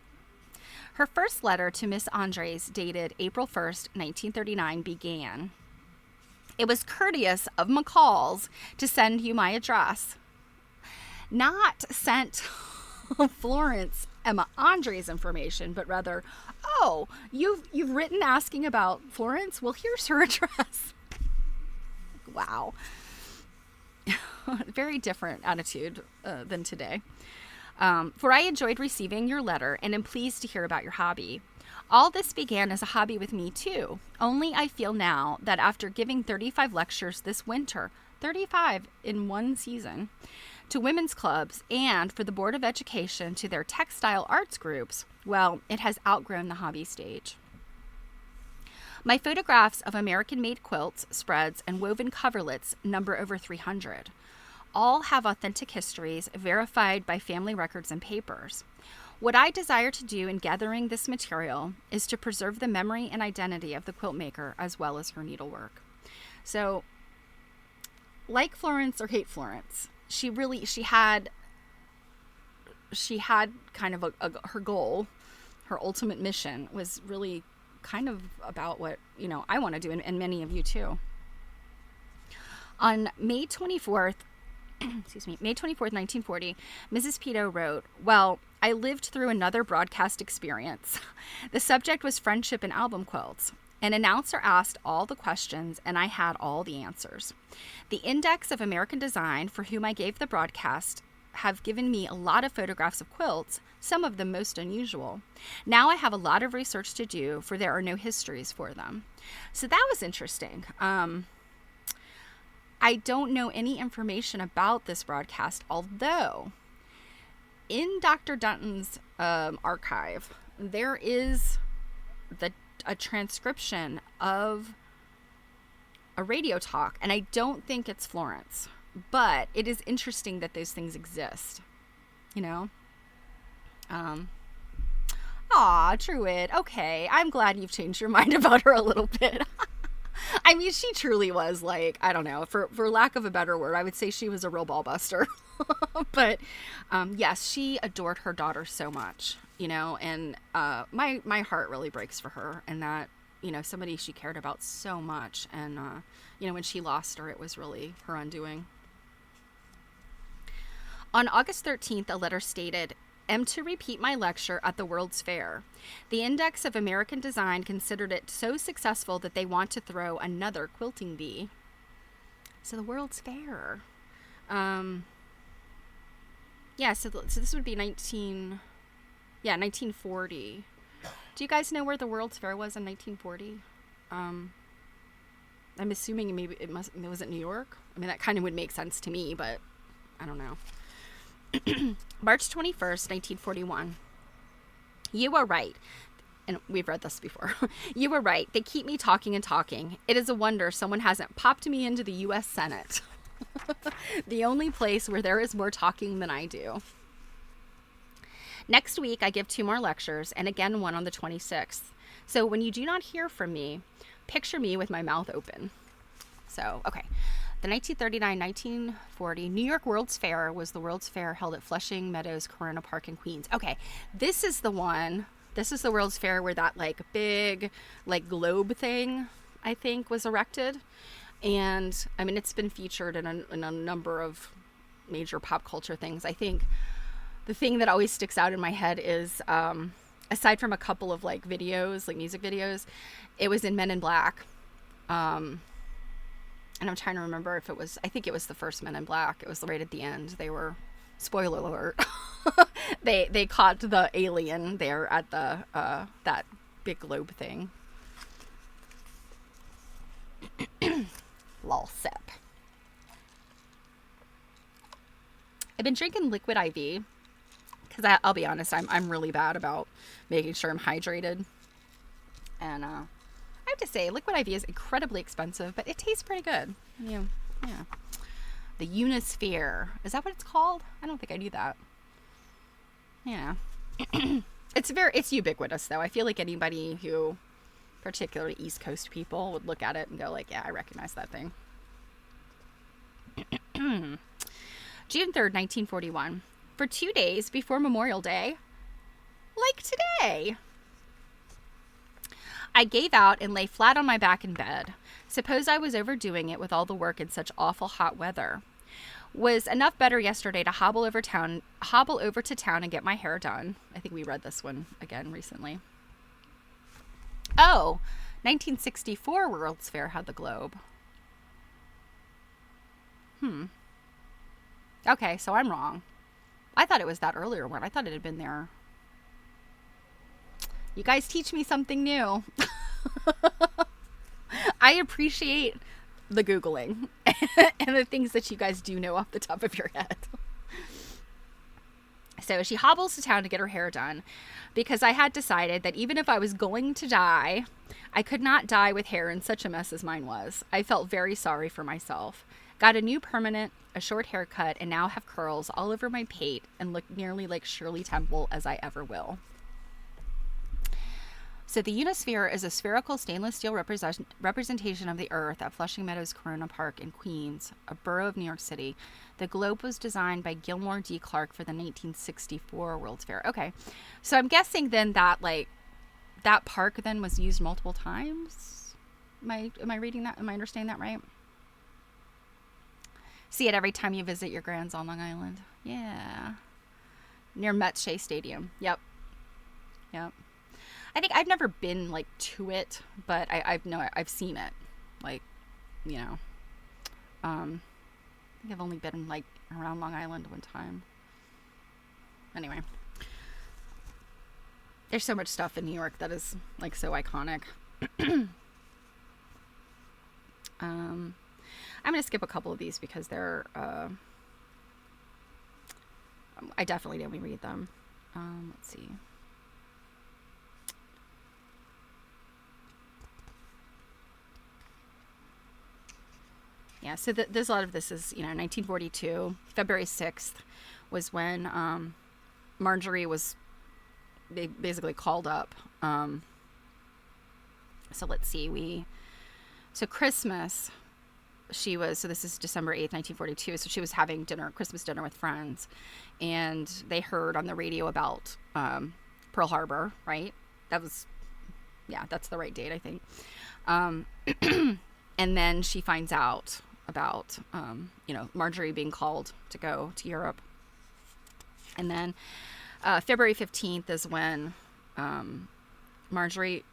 Her first letter to Miss Andres, dated April 1st, 1939, began, "It was courteous of McCall's to send you my address." Not sent Florence Emma Andres information, but rather, "Oh, you've written asking about Florence? Well, here's her address." Wow. Very different attitude than today. "For I enjoyed receiving your letter and am pleased to hear about your hobby. All this began as a hobby with me too, only I feel now that after giving 35 lectures this winter, 35 in one season, to women's clubs and for the Board of Education to their textile arts groups, well, it has outgrown the hobby stage. My photographs of American-made quilts, spreads, and woven coverlets number over 300. All have authentic histories verified by family records and papers. What I desire to do in gathering this material is to preserve the memory and identity of the quilt maker as well as her needlework." So, like Florence or hate Florence, she had kind of her goal, her ultimate mission was really kind of about what, you know, I want to do, and many of you too. On May 24th, excuse me, May 24th, 1940, Mrs. Peto wrote, "Well, I lived through another broadcast experience. The subject was friendship and album quilts. An announcer asked all the questions, and I had all the answers. The Index of American Design, for whom I gave the broadcast, have given me a lot of photographs of quilts, some of them most unusual. Now I have a lot of research to do, for there are no histories for them." So that was interesting. I don't know any information about this broadcast, although in Dr. Dunton's archive, there is a transcription of a radio talk, and I don't think it's Florence, but it is interesting that those things exist, you know? Aw, Truett, okay, I'm glad you've changed your mind about her a little bit. I mean, she truly was, like, I don't know, for lack of a better word, I would say she was a real ball buster. But yes, she adored her daughter so much, you know, and my heart really breaks for her, and that, you know, somebody she cared about so much, and you know, when she lost her, it was really her undoing. On August 13th, a letter stated, "Am to repeat my lecture at the World's Fair. The Index of American Design considered it so successful that they want to throw another quilting bee." So the World's Fair. Yeah, so this would be 1940. Do you guys know where the World's Fair was in 1940? I'm assuming maybe it was in New York. I mean, that kind of would make sense to me, but I don't know. March 21st, 1941. "You are right." And we've read this before. "You were right. They keep me talking and talking. It is a wonder someone hasn't popped me into the U.S. Senate. The only place where there is more talking than I do. Next week, I give 2 more lectures, and again one on the 26th. So when you do not hear from me, picture me with my mouth open." So, okay. The 1939-1940 New York World's Fair was the World's Fair held at Flushing Meadows Corona Park in Queens. Okay, this is the one. This is the World's Fair where that, like, big, like, globe thing, I think, was erected. And, I mean, it's been featured in a number of major pop culture things. I think the thing that always sticks out in my head is, aside from a couple of, like, videos, like music videos, it was in Men in Black. And I'm trying to remember if it was, I think it was the first Men in Black. It was right at the end. They were, spoiler alert, they caught the alien there at the, that big globe thing. Lol sip. I've been drinking liquid IV because I'll be honest, I'm really bad about making sure I'm hydrated. And, I have to say, liquid IV is incredibly expensive, but it tastes pretty good. Yeah. The Unisphere. Is that what it's called? I don't think I knew that. Yeah. It's ubiquitous, though. I feel like anybody who, particularly East Coast people, would look at it and go like, yeah, I recognize that thing. June 3rd, 1941. For 2 days before Memorial Day, like today, I gave out and lay flat on my back in bed. Suppose I was overdoing it with all the work in such awful hot weather. Was enough better yesterday to hobble over to town and get my hair done. I think we read this one again recently. Oh, 1964 World's Fair had the globe. Okay, so I'm wrong. I thought it was that earlier one. I thought it had been there. You guys teach me something new. I appreciate the Googling and the things that you guys do know off the top of your head. So she hobbles to town to get her hair done because I had decided that even if I was going to die, I could not die with hair in such a mess as mine was. I felt very sorry for myself. Got a new permanent, a short haircut, and now have curls all over my pate and look nearly like Shirley Temple as I ever will. So the Unisphere is a spherical stainless steel representation of the Earth at Flushing Meadows Corona Park in Queens, a borough of New York City. The globe was designed by Gilmore D. Clark for the 1964 World's Fair. Okay, so I'm guessing then that, like, that park then was used multiple times? Am I reading that? Am I understanding that right? See it every time you visit your grands on Long Island. Yeah. Near Mets Shea Stadium. Yep. Yep. I think I've never been like to it, but I've seen it. Like, you know. I think I've only been like around Long Island one time. Anyway. There's so much stuff in New York that is like so iconic. I'm going to skip a couple of these because they're, I definitely didn't read them. Let's see. Yeah, so there's a lot of this is, 1942, February 6th was when Marjorie was basically called up. So let's see, so Christmas, so this is December 8th, 1942, so she was having Christmas dinner with friends, and they heard on the radio about Pearl Harbor, right? That's the right date, I think. And then she finds out about, Marjorie being called to go to Europe. And then February 15th is when Marjorie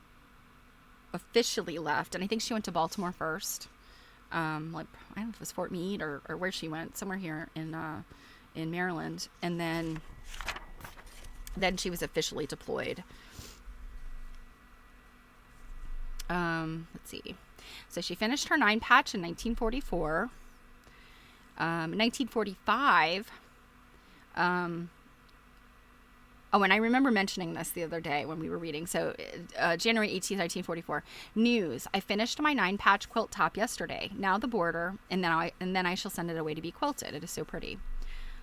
officially left. And I think she went to Baltimore first. I don't know if it was Fort Meade or where she went, somewhere here in Maryland. And then she was officially deployed. Let's see. So she finished her 9 patch in 1944. 1945. And I remember mentioning this the other day when we were reading. So, January 18th, 1944. News. I finished my 9 patch quilt top yesterday. Now the border, and then I shall send it away to be quilted. It is so pretty.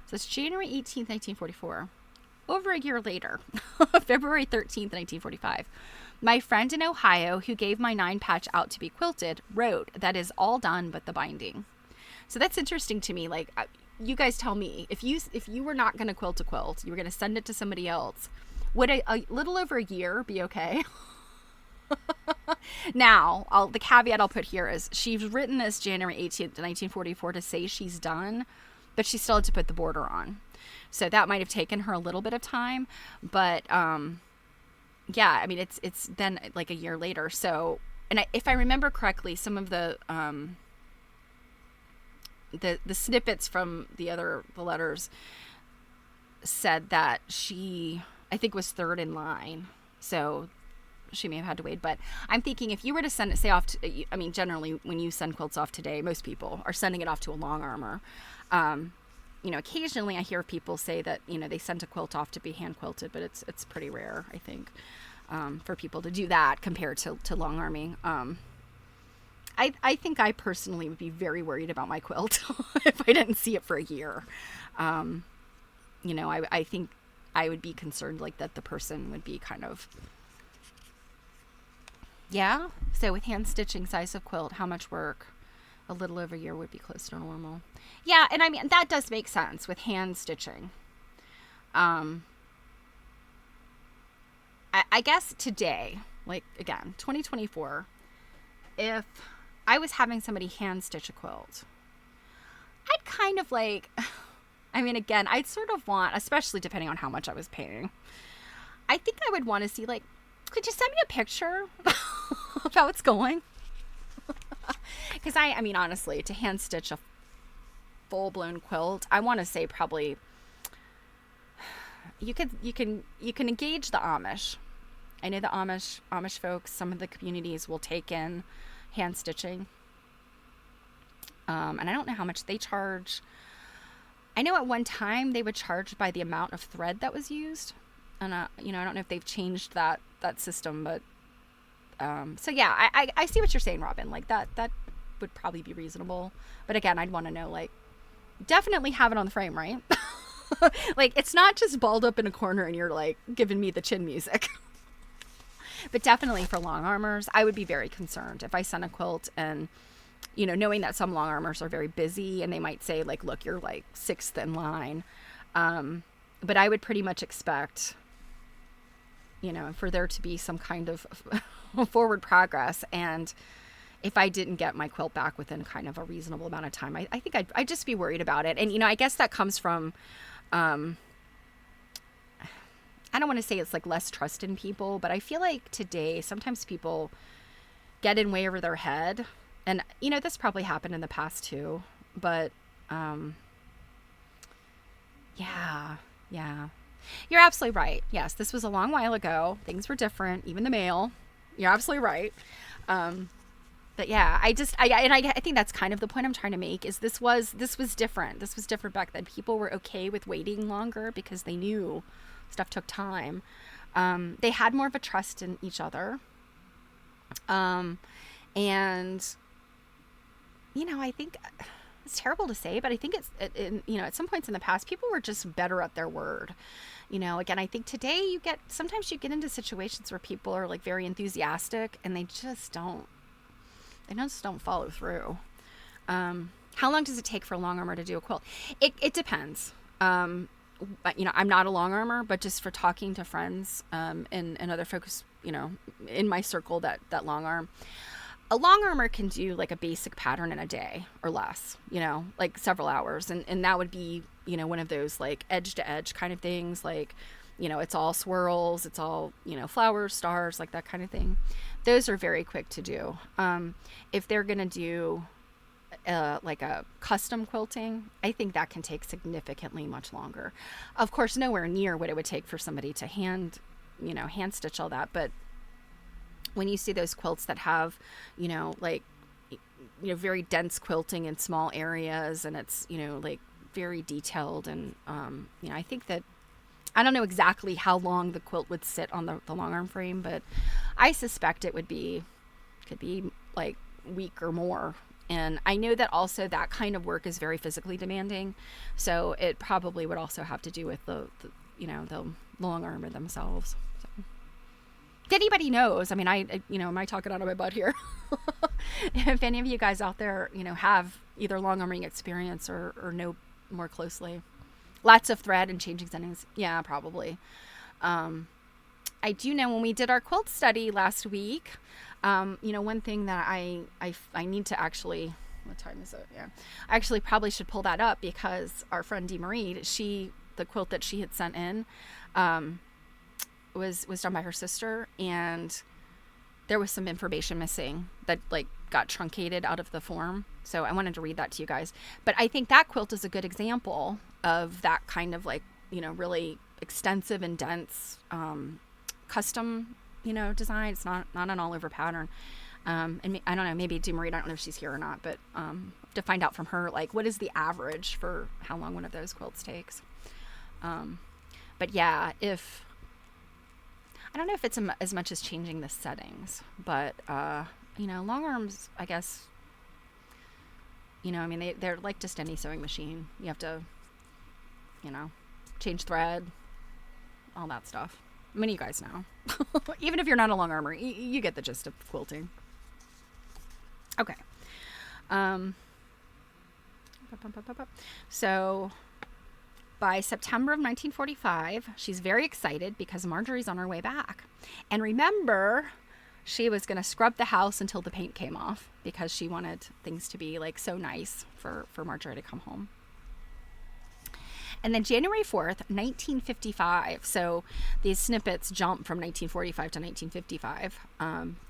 So it's January 18th, 1944. Over a year later, February 13th, 1945. My friend in Ohio, who gave my 9 patch out to be quilted, wrote that is all done but the binding. So that's interesting to me. Like, you guys tell me, if you were not going to quilt a quilt, you were going to send it to somebody else, would a little over a year be okay? Now, the caveat I'll put here is she's written this January 18th, 1944 to say she's done, but she still had to put the border on. So that might have taken her a little bit of time, but yeah, I mean, it's then like a year later. So, and if I remember correctly, some of the snippets from the letters said that she, I think, was third in line. So she may have had to wait. But I'm thinking if you were to send it, say, off to, I mean, generally when you send quilts off today, most people are sending it off to a long armor. Occasionally I hear people say that, they sent a quilt off to be hand quilted, but it's pretty rare, I think, for people to do that compared to long arming. I think I personally would be very worried about my quilt if I didn't see it for a year. I think I would be concerned like that the person would be kind of, yeah. So with hand stitching, size of quilt, how much work? A little over a year would be close to normal. Yeah, and I mean, that does make sense with hand stitching. I guess today, like, again, 2024, if I was having somebody hand stitch a quilt, I'd kind of like, I mean, again, I'd sort of want, especially depending on how much I was paying, I think I would want to see, like, could you send me a picture of how it's going? Because I mean, honestly, to hand stitch a full-blown quilt, I want to say probably you can engage the Amish. I know the Amish folks, some of the communities will take in hand stitching. And I don't know how much they charge. I know at one time they would charge by the amount of thread that was used. And I don't know if they've changed that system, but so yeah, I see what you're saying, Robin. Like that would probably be reasonable. But again, I'd want to know, like, definitely have it on the frame, right? Like, it's not just balled up in a corner and you're like giving me the chin music. But definitely for long armors, I would be very concerned if I sent a quilt and, knowing that some long armors are very busy and they might say, like, look, you're like 6th in line. But I would pretty much expect, for there to be some kind of forward progress. And if I didn't get my quilt back within kind of a reasonable amount of time, I think I'd just be worried about it. And, you know, I guess that comes from, I don't want to say it's like less trust in people, but I feel like today, sometimes people get in way over their head. And, you know, this probably happened in the past too, but, yeah. You're absolutely right. Yes, this was a long while ago. Things were different, even the mail. You're absolutely right. But yeah, I think that's kind of the point I'm trying to make is this was different. This was different back then. People were okay with waiting longer because they knew stuff took time. They had more of a trust in each other. And, you know, I think it's terrible to say, but I think you know, at some points in the past, people were just better at their word. You know, again, I think today sometimes you get into situations where people are like very enthusiastic and they just don't follow through. How long does it take for a long armor to do a quilt? It depends. But, you know, I'm not a long armor, but just for talking to friends, and other folks, you know, in my circle that long arm, a long armor can do like a basic pattern in a day or less, you know, like several hours. And that would be, you know, one of those like edge to edge kind of things, like, you know, it's all swirls, it's all, you know, flowers, stars, like that kind of thing. Those are very quick to do. If they're going to do like a custom quilting, I think that can take significantly much longer. Of course, nowhere near what it would take for somebody to hand stitch all that. But when you see those quilts that have, you know, like, you know, very dense quilting in small areas, and it's, you know, like very detailed, and, you know, I think that, I don't know exactly how long the quilt would sit on the long arm frame, but I suspect it could be like a week or more. And I know that also that kind of work is very physically demanding. So it probably would also have to do with the you know, the long armor themselves. So. If anybody knows, I mean, you know, am I talking out of my butt here? If any of you guys out there, you know, have either long arming experience or know more closely. Lots of thread and changing settings. Yeah, probably. I do know when we did our quilt study last week, you know, one thing that I need to actually, what time is it? Yeah. I actually probably should pull that up because our friend Dee Marie, the quilt that she had sent in, was done by her sister, and there was some information missing that like got truncated out of the form. So I wanted to read that to you guys. But I think that quilt is a good example of that kind of like, you know, really extensive and dense custom, you know, design. It's not an all over pattern. And I don't know, maybe Dee Marie, I don't know if she's here or not, but to find out from her, like, what is the average for how long one of those quilts takes. But yeah, I don't know if it's as much as changing the settings, but, you know, long arms, I guess, you know, I mean, they're like just any sewing machine. You have to, you know, change thread, all that stuff. I mean, you guys know. Even if you're not a long armor, you get the gist of quilting. Okay. So by September of 1945, she's very excited because Marjorie's on her way back. And remember, she was going to scrub the house until the paint came off because she wanted things to be like so nice for Marjorie to come home. And then January 4th, 1955. So these snippets jump from 1945 to 1955,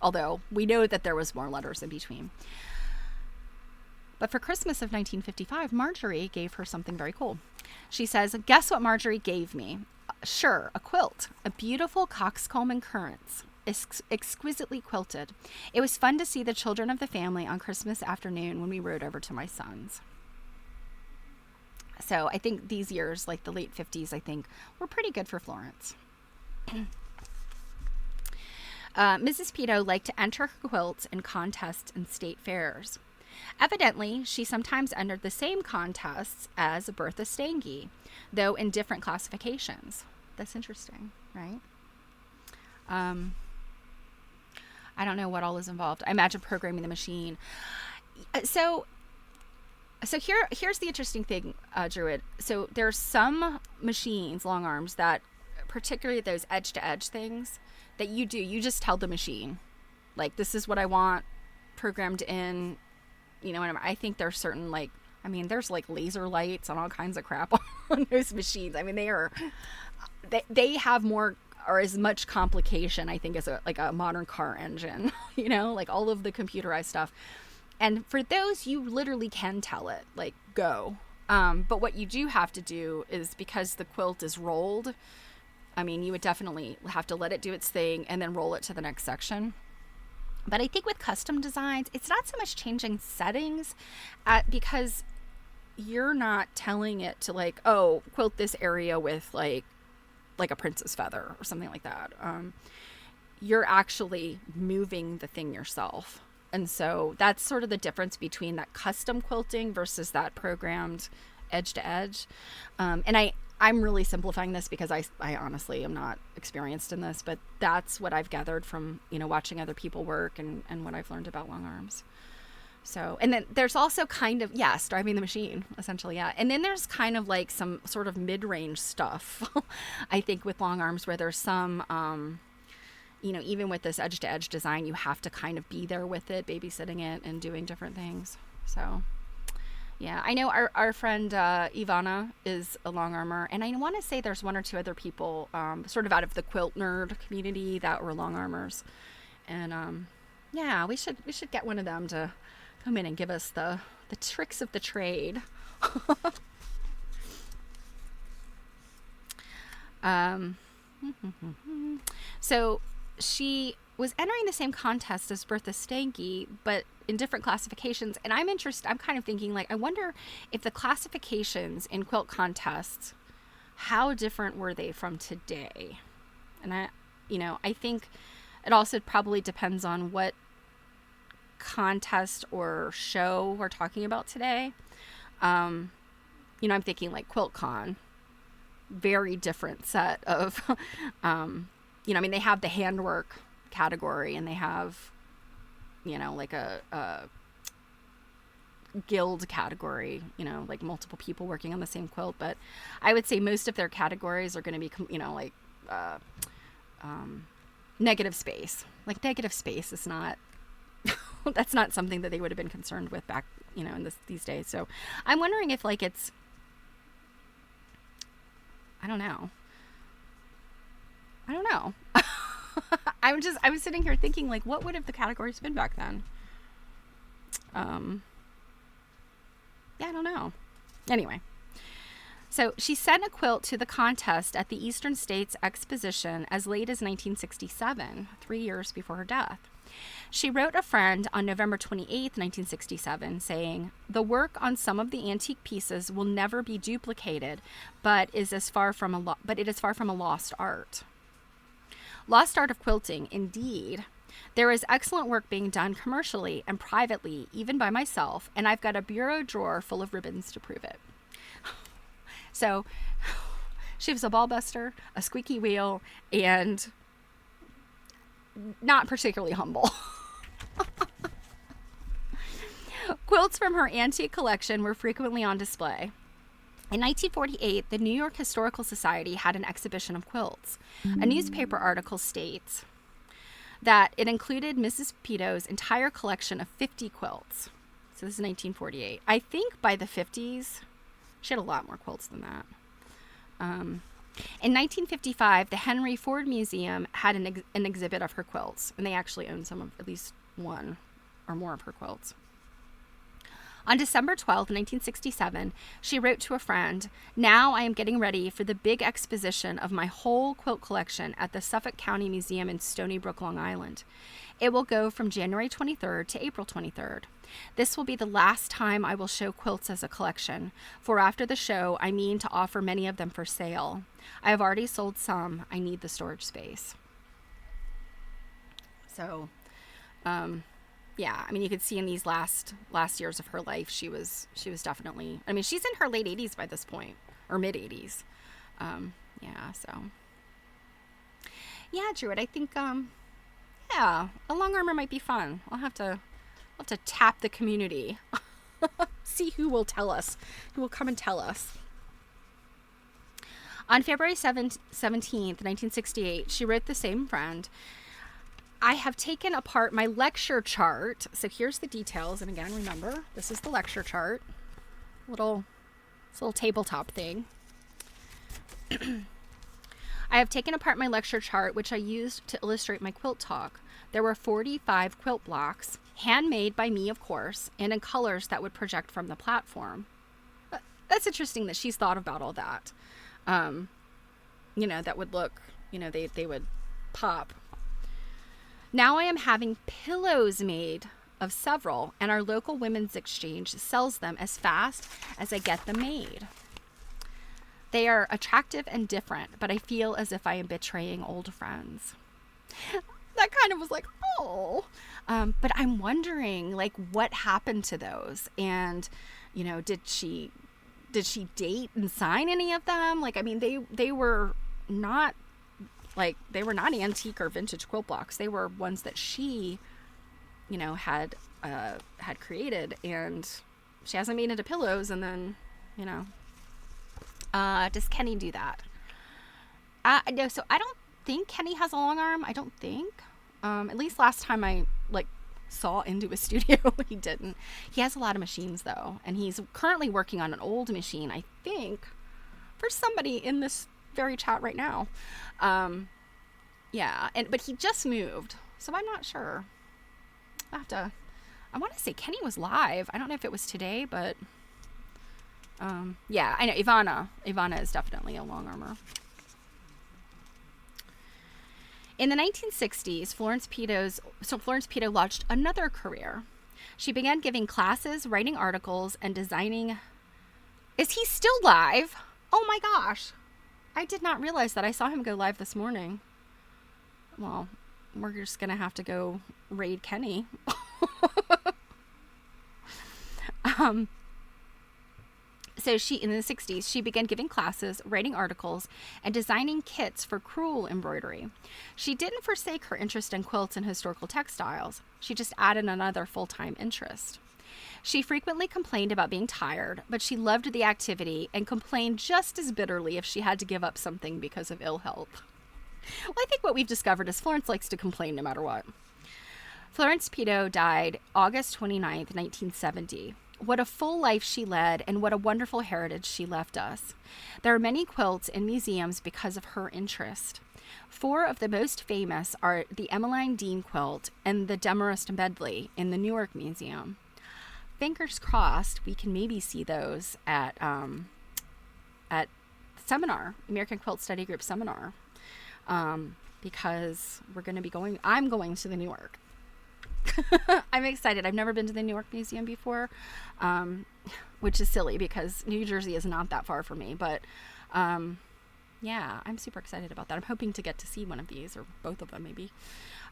although we know that there was more letters in between. But for Christmas of 1955, Marjorie gave her something very cool. She says, "Guess what Marjorie gave me? Sure, a quilt, a beautiful coxcomb and currants, exquisitely quilted. It was fun to see the children of the family on Christmas afternoon when we rode over to my son's." So I think these years, like the late 50s, I think, were pretty good for Florence. Mrs. Peto liked to enter her quilts in contests and state fairs. Evidently, she sometimes entered the same contests as Bertha Stange, though in different classifications. That's interesting, right? I don't know what all is involved. I imagine programming the machine. So here's the interesting thing, Druid. So there's some machines, long arms, that particularly those edge to edge things that you just tell the machine, like, this is what I want, programmed in, you know, and I think there's certain, like, I mean, there's like laser lights and all kinds of crap on those machines. I mean, they have more or as much complication, I think, as a modern car engine, you know, like all of the computerized stuff. And for those, you literally can tell it, like, go. But what you do have to do is, because the quilt is rolled, I mean, you would definitely have to let it do its thing and then roll it to the next section. But I think with custom designs, it's not so much changing settings because you're not telling it to, like, oh, quilt this area with like a princess feather or something like that. You're actually moving the thing yourself. And so that's sort of the difference between that custom quilting versus that programmed edge to edge. And I'm really simplifying this because I honestly am not experienced in this, but that's what I've gathered from, you know, watching other people work and what I've learned about long arms. So, and then there's also kind of, yes, driving the machine, essentially, yeah. And then there's kind of like some sort of mid-range stuff, I think, with long arms, where there's some, you know, even with this edge-to-edge design, you have to kind of be there with it, babysitting it and doing different things. So, yeah, I know our friend Ivana is a long armor, and I want to say there's one or two other people sort of out of the quilt nerd community that were long armors. And, yeah, we should get one of them to come in and give us the tricks of the trade. So she was entering the same contest as Bertha Stanky, but in different classifications. And I'm kind of thinking, like, I wonder if the classifications in quilt contests, how different were they from today? And I think it also probably depends on what contest or show we're talking about today. I'm thinking like QuiltCon, very different set of, they have the handwork category, and they have, like a guild category, like multiple people working on the same quilt. But I would say most of their categories are going to be, negative space. Like, negative space is not, that's not something that they would have been concerned with back, in these days. So I'm wondering if, like, it's, I don't know. I was sitting here thinking, like, what would have the categories been back then? Yeah, I don't know. Anyway, so she sent a quilt to the contest at the Eastern States Exposition as late as 1967, 3 years before her death. She wrote a friend on November 28, 1967, saying, "The work on some of the antique pieces will never be duplicated, but it is far from a lost art." Lost art of quilting, indeed. There is excellent work being done commercially and privately, even by myself, and I've got a bureau drawer full of ribbons to prove it. So she was a ball buster, a squeaky wheel, and not particularly humble. Quilts from her antique collection were frequently on display. In 1948, the New York Historical Society had an exhibition of quilts. A newspaper article states that it included Mrs. Peto's entire collection of 50 quilts. So this is 1948. I think by the 50s, she had a lot more quilts than that. In 1955, the Henry Ford Museum had an exhibit of her quilts, and they actually owned at least one or more of her quilts. On December 12, 1967, she wrote to a friend, "Now I am getting ready for the big exposition of my whole quilt collection at the Suffolk County Museum in Stony Brook, Long Island. It will go from January 23rd to April 23rd. This will be the last time I will show quilts as a collection, for after the show, I mean to offer many of them for sale. I have already sold some. I need the storage space." So, yeah, I mean, you could see in these last years of her life, she was definitely, I mean, she's in her late 80s by this point, or mid 80s. Yeah, so. Yeah, Druid, I think, yeah, a long armor might be fun. I'll have to tap the community. See who will come and tell us. On February 17th, 1968, she wrote the same friend, I have taken apart my lecture chart. So here's the details. And again, remember, this is the lecture chart. This little tabletop thing. I have taken apart my lecture chart, which I used to illustrate my quilt talk. There were 45 quilt blocks, handmade by me, of course, and in colors that would project from the platform. That's interesting that she's thought about all that. That would look, they would pop. Now I am having pillows made of several, and our local women's exchange sells them as fast as I get them made. They are attractive and different, but I feel as if I am betraying old friends. That kind of was like, oh. But I'm wondering, like, what happened to those? And, did she date and sign any of them? Like, I mean, they were not antique or vintage quilt blocks. They were ones that she, had created, and she hasn't made into pillows. And then, does Kenny do that? No, so I don't think Kenny has a long arm. I don't think. At least last time I saw into his studio, he didn't. He has a lot of machines though, and he's currently working on an old machine, I think, for somebody in this very chat right now. But he just moved, so I'm not sure. I want to say Kenny was live. I don't know if it was today, but I know Ivana is definitely a long armor. In the 1960s, Florence Peto launched another career. She began giving classes, writing articles, and designing. Is he still live? Oh my gosh. I did not realize that. I saw him go live this morning. Well, we're just going to have to go raid Kenny. So in the 60s, she began giving classes, writing articles, and designing kits for crewel embroidery. She didn't forsake her interest in quilts and historical textiles. She just added another full-time interest. She frequently complained about being tired, but she loved the activity and complained just as bitterly if she had to give up something because of ill health. Well, I think what we've discovered is Florence likes to complain no matter what. Florence Peto died August 29th, 1970. What a full life she led, and what a wonderful heritage she left us. There are many quilts in museums because of her interest. 4 of the most famous are the Emmeline Dean quilt and the Demarest medley in the Newark Museum. Fingers crossed we can maybe see those at seminar, American Quilt Study Group seminar, because I'm going to the Newark. I'm excited. I've never been to the Newark Museum before, which is silly because New Jersey is not that far from me. But I'm super excited about that. I'm hoping to get to see one of these, or both of them maybe.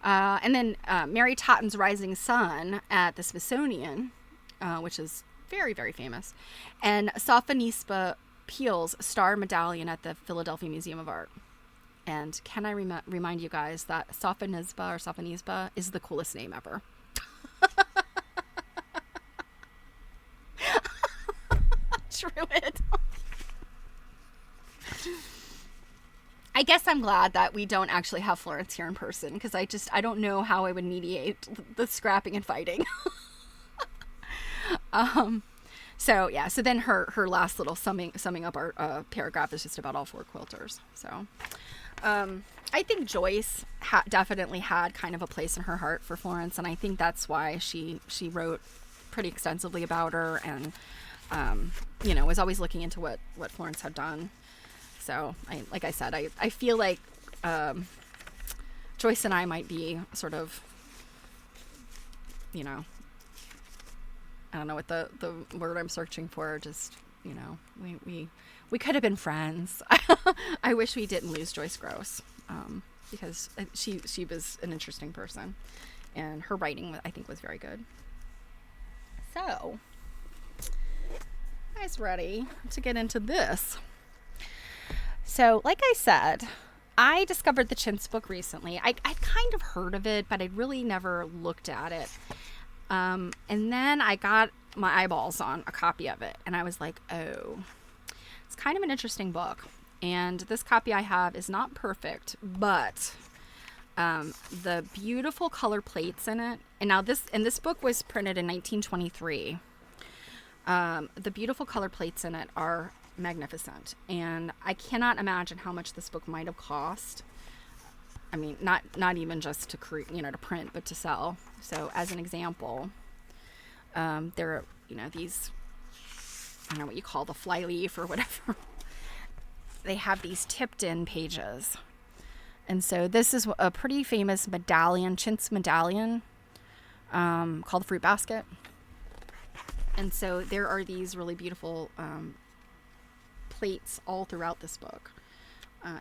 And then Mary Totten's Rising Sun at the Smithsonian, which is very, very famous. And Sophonisba Peel's Star Medallion at the Philadelphia Museum of Art. And can I remind you guys that Sophonisba is the coolest name ever. Druid. I guess I'm glad that we don't actually have Florence here in person, because I don't know how I would mediate the scrapping and fighting. So then her last little summing up our paragraph is just about all 4 quilters. So I think Joyce definitely had kind of a place in her heart for Florence, and I think that's why she wrote pretty extensively about her, and was always looking into what Florence had done. So I feel like Joyce and I might be sort of, I don't know what the word I'm searching for, just, we could have been friends. I wish we didn't lose Joyce Gross, because she was an interesting person, and her writing, I think, was very good. So, you guys ready to get into this? So, like I said, I discovered the Chintz book recently. I kind of heard of it, but I'd really never looked at it. And then I got my eyeballs on a copy of it, and I was like, oh, it's kind of an interesting book. And this copy I have is not perfect, but the beautiful color plates in it. And now this book was printed in 1923. The beautiful color plates in it are magnificent, and I cannot imagine how much this book might have cost. I mean, not even just to to print, but to sell. So as an example, there are, these, I don't know what you call the flyleaf or whatever. They have these tipped in pages. And so this is a pretty famous medallion, Chintz medallion, called the Fruit Basket. And so there are these really beautiful plates all throughout this book.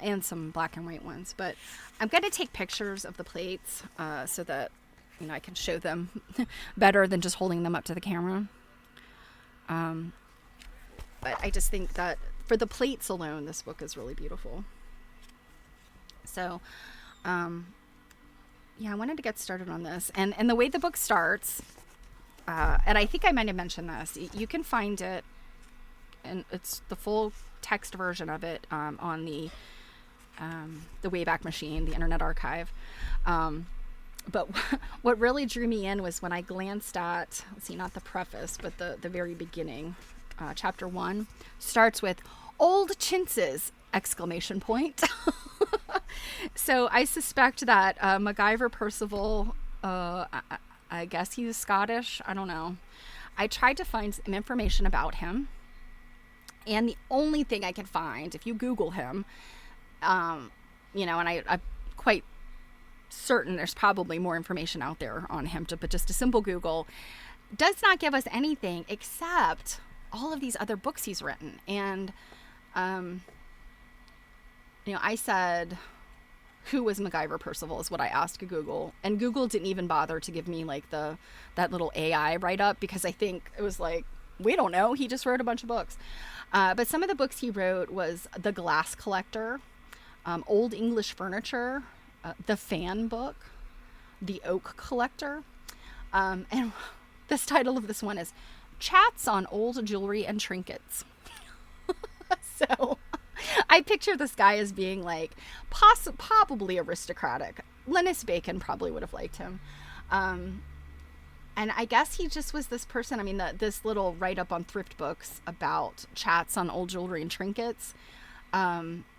And some black and white ones, but I'm going to take pictures of the plates so that I can show them better than just holding them up to the camera. But I just think that for the plates alone, this book is really beautiful. So, I wanted to get started on this, and the way the book starts, and I think I might have mentioned this. You can find it, and it's the full text version of it on the Wayback Machine, the Internet Archive. But what really drew me in was when I glanced at, not the preface, but the very beginning. Chapter 1 starts with "Old Chintz's!" exclamation point. So I suspect that MacIver Percival, I guess he's Scottish. I don't know. I tried to find some information about him, and the only thing I could find, if you Google him, and I'm quite certain there's probably more information out there on him, but just a simple Google does not give us anything except all of these other books he's written. And, I said, who was MacIver Percival is what I asked Google, and Google didn't even bother to give me like that little AI write-up, because I think it was like, we don't know, he just wrote a bunch of books. But some of the books he wrote was The Glass Collector, Old English Furniture, The Fan Book, The Oak Collector, and this title of this one is Chats on Old Jewelry and Trinkets. So I picture this guy as being like probably aristocratic. Linus Bacon probably would have liked him. And I guess he just was this person. I mean, this little write-up on Thrift Books about chats on old jewelry and trinkets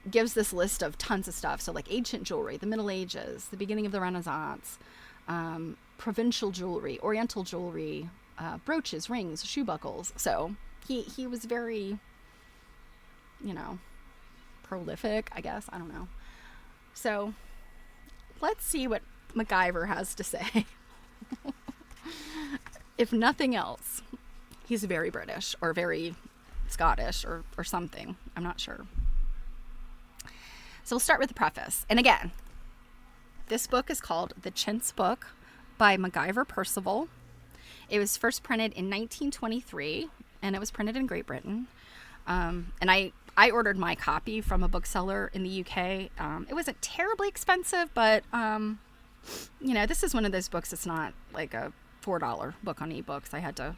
gives this list of tons of stuff. So like ancient jewelry, the Middle Ages, the beginning of the Renaissance, provincial jewelry, Oriental jewelry, brooches, rings, shoe buckles. So he was very, prolific, I guess. I don't know. So let's see what MacIver has to say. If nothing else, he's very British or very Scottish or something. I'm not sure. So we'll start with the preface. And again, this book is called The Chintz Book by MacIver Percival. It was first printed in 1923, and it was printed in Great Britain. And I ordered my copy from a bookseller in the UK. It wasn't terribly expensive, but, this is one of those books that's not like a $4 book on eBooks. I had to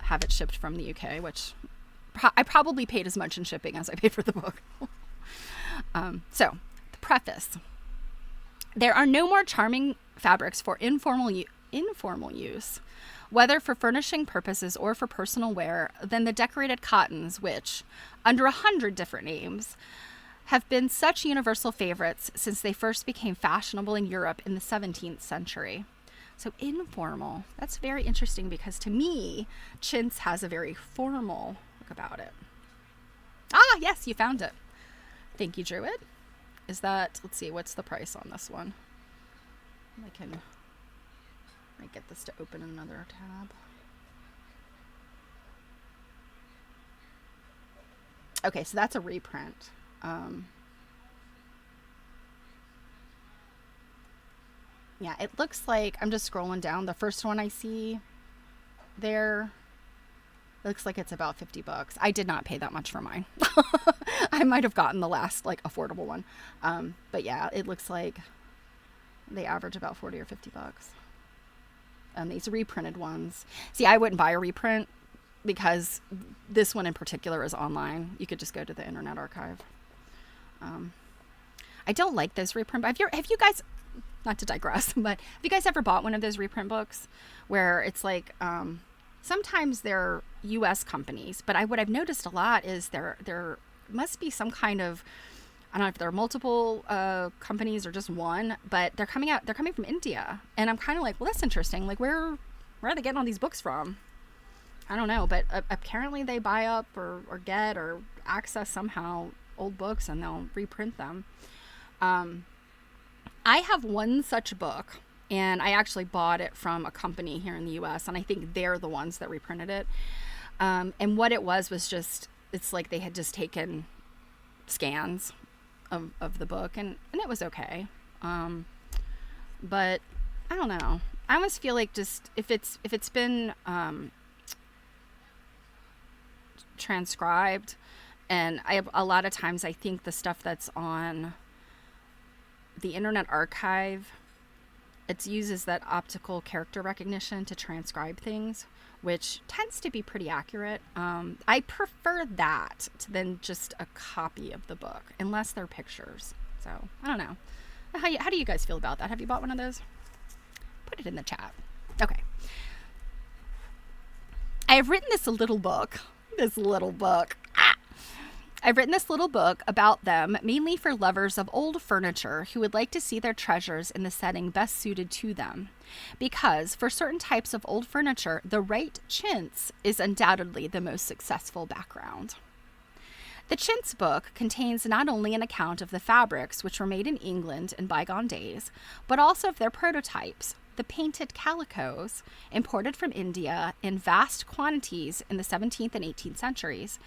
have it shipped from the UK, which I probably paid as much in shipping as I paid for the book. So, the preface. There are no more charming fabrics for informal use, whether for furnishing purposes or for personal wear, than the decorated cottons which, under 100 different names, have been such universal favorites since they first became fashionable in Europe in the 17th century. So informal, that's very interesting, because to me, Chintz has a very formal look about it. Ah, yes, you found it. Thank you, Druid. Is that, let's see, what's the price on this one? I might get this to open in another tab. Okay, so that's a reprint. Yeah, it looks like, I'm just scrolling down, the first one I see there looks like it's about $50. I did not pay that much for mine. I might have gotten the last like affordable one. But yeah, it looks like they average about 40 or $50. And these reprinted ones. See, I wouldn't buy a reprint because this one in particular is online. You could just go to the Internet Archive. I don't like those reprint. Have you guys not to digress, but have you guys ever bought one of those reprint books where it's like, sometimes they're U.S. companies, but what I've noticed a lot is there must be some kind of, I don't know if there are multiple companies or just one, but they're coming from India. And I'm kind of like, well, that's interesting. Like, where are they getting all these books from? I don't know, but apparently they buy up or get or access somehow old books and they'll reprint them. I have one such book, and I actually bought it from a company here in the U.S., and I think they're the ones that reprinted it. And what it was just, it's like they had just taken scans of the book, and it was okay. But I don't know. I almost feel like just if it's been transcribed, and a lot of times I think the stuff that's on the Internet Archive, it uses that optical character recognition to transcribe things, which tends to be pretty accurate. I prefer that than just a copy of the book, unless they're pictures. So I don't know. How do you guys feel about that? Have you bought one of those? Put it in the chat. Okay. I have written this little book. I've written this little book about them, mainly for lovers of old furniture who would like to see their treasures in the setting best suited to them. Because for certain types of old furniture, the right chintz is undoubtedly the most successful background. The Chintz book contains not only an account of the fabrics which were made in England in bygone days, but also of their prototypes, the painted calicos imported from India in vast quantities in the 17th and 18th centuries,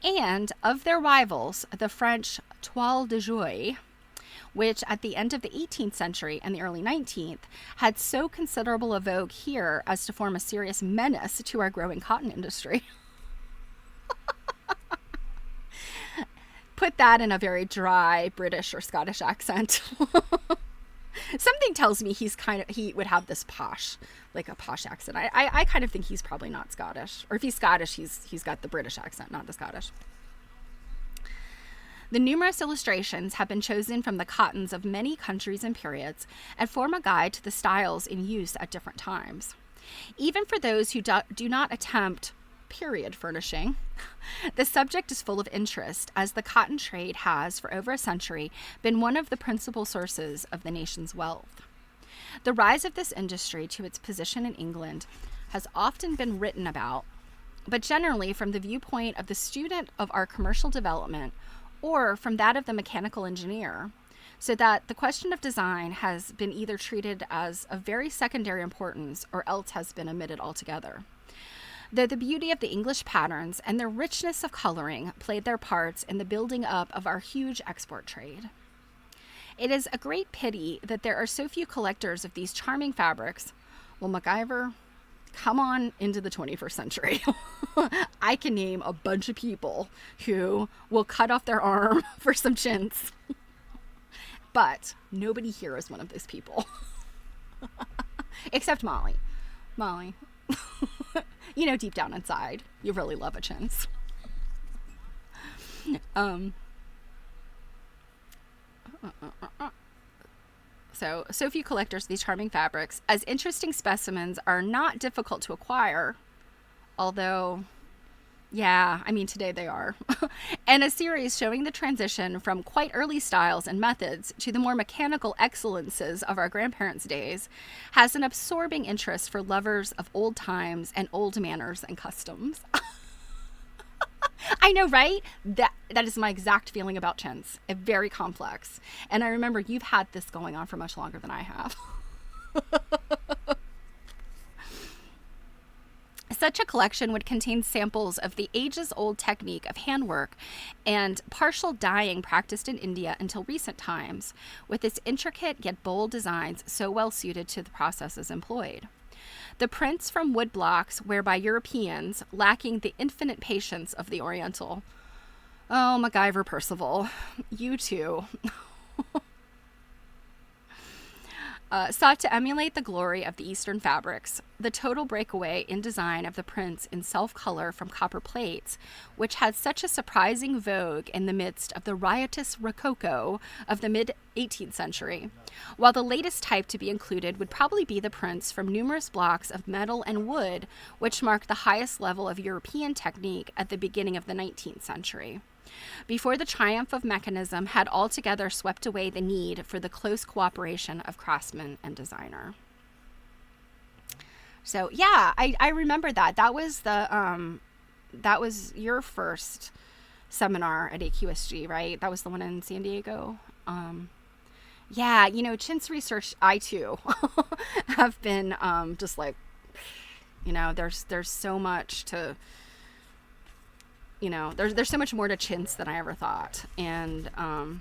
and of their rivals, the French toile de joie, which at the end of the 18th century and the early 19th had so considerable a vogue here as to form a serious menace to our growing cotton industry. Put that in a very dry British or Scottish accent. Something tells me he would have this posh, like a posh accent. I kind of think he's probably not Scottish. Or if he's Scottish, he's got the British accent, not the Scottish. The numerous illustrations have been chosen from the cottons of many countries and periods and form a guide to the styles in use at different times. Even for those who do not attempt period furnishing, the subject is full of interest, as the cotton trade has, for over a century, been one of the principal sources of the nation's wealth. The rise of this industry to its position in England has often been written about, but generally from the viewpoint of the student of our commercial development or from that of the mechanical engineer, so that the question of design has been either treated as of very secondary importance or else has been omitted altogether. Though the beauty of the English patterns and their richness of coloring played their parts in the building up of our huge export trade. It is a great pity that there are so few collectors of these charming fabrics. Well, MacIver, come on into the 21st century. I can name a bunch of people who will cut off their arm for some chintz. But nobody here is one of those people. Except Molly. Molly. You know, deep down inside, you really love a chintz. So few collectors of these charming fabrics, as interesting specimens are not difficult to acquire, although, yeah, I mean, today they are. And a series showing the transition from quite early styles and methods to the more mechanical excellences of our grandparents' days has an absorbing interest for lovers of old times and old manners and customs. I know, right? That is my exact feeling about chintz. Very complex. And I remember you've had this going on for much longer than I have. Such a collection would contain samples of the ages-old technique of handwork and partial dyeing practiced in India until recent times, with its intricate yet bold designs so well suited to the processes employed. The prints from wood blocks whereby Europeans, lacking the infinite patience of the Oriental. Oh, MacIver, Percival, you too. sought to emulate the glory of the Eastern fabrics, the total breakaway in design of the prints in self-color from copper plates, which had such a surprising vogue in the midst of the riotous Rococo of the mid-18th century, while the latest type to be included would probably be the prints from numerous blocks of metal and wood, which marked the highest level of European technique at the beginning of the 19th century. Before the triumph of mechanism had altogether swept away the need for the close cooperation of craftsman and designer. So yeah, I remember that. That was your first seminar at AQSG, right? That was the one in San Diego. Yeah, Chintz research, I too have been just like, there's so much to. There's so much more to Chintz than I ever thought. And, I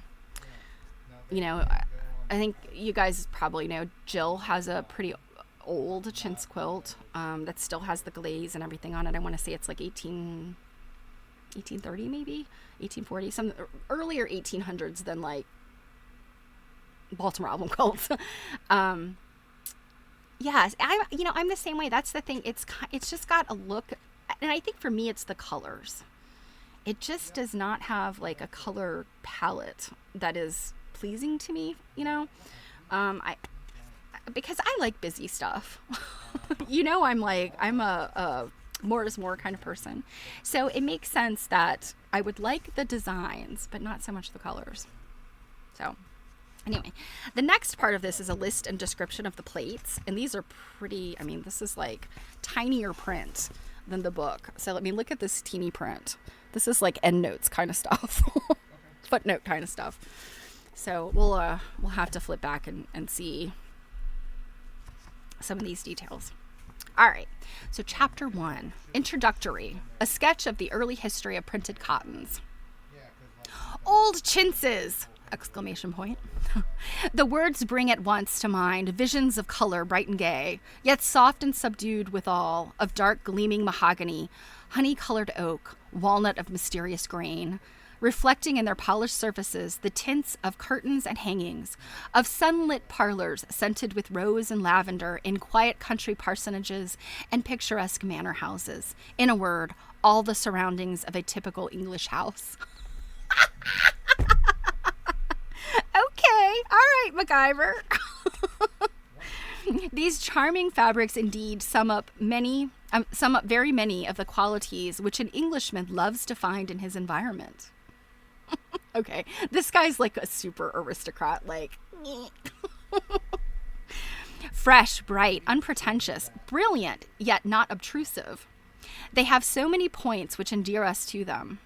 think you guys probably know Jill has a pretty old Chintz quilt that still has the glaze and everything on it. I want to say it's like 1830 maybe, 1840, some earlier 1800s than like Baltimore album quilts. Yes, I'm the same way. That's the thing. It's just got a look, and I think for me it's the colors. It just does not have like a color palette that is pleasing to me, because I like busy stuff. I'm a more is more kind of person. So it makes sense that I would like the designs, but not so much the colors. So anyway, the next part of this is a list and description of the plates. And these are pretty, this is like tinier print than the book. So look at this teeny print. This is like endnotes kind of stuff, footnote kind of stuff. So we'll have to flip back and see some of these details. All right. So chapter 1, introductory, a sketch of the early history of printed cottons. Old Chintzes! Exclamation point. The words bring at once to mind visions of color bright and gay, yet soft and subdued withal, of dark gleaming mahogany, honey-colored oak, walnut of mysterious grain, reflecting in their polished surfaces the tints of curtains and hangings, of sunlit parlors scented with rose and lavender in quiet country parsonages and picturesque manor houses. In a word, all the surroundings of a typical English house. Okay, all right, MacIver. These charming fabrics indeed sum up very many of the qualities which an Englishman loves to find in his environment. Okay, this guy's like a super aristocrat, like fresh, bright, unpretentious, brilliant, yet not obtrusive. They have so many points which endear them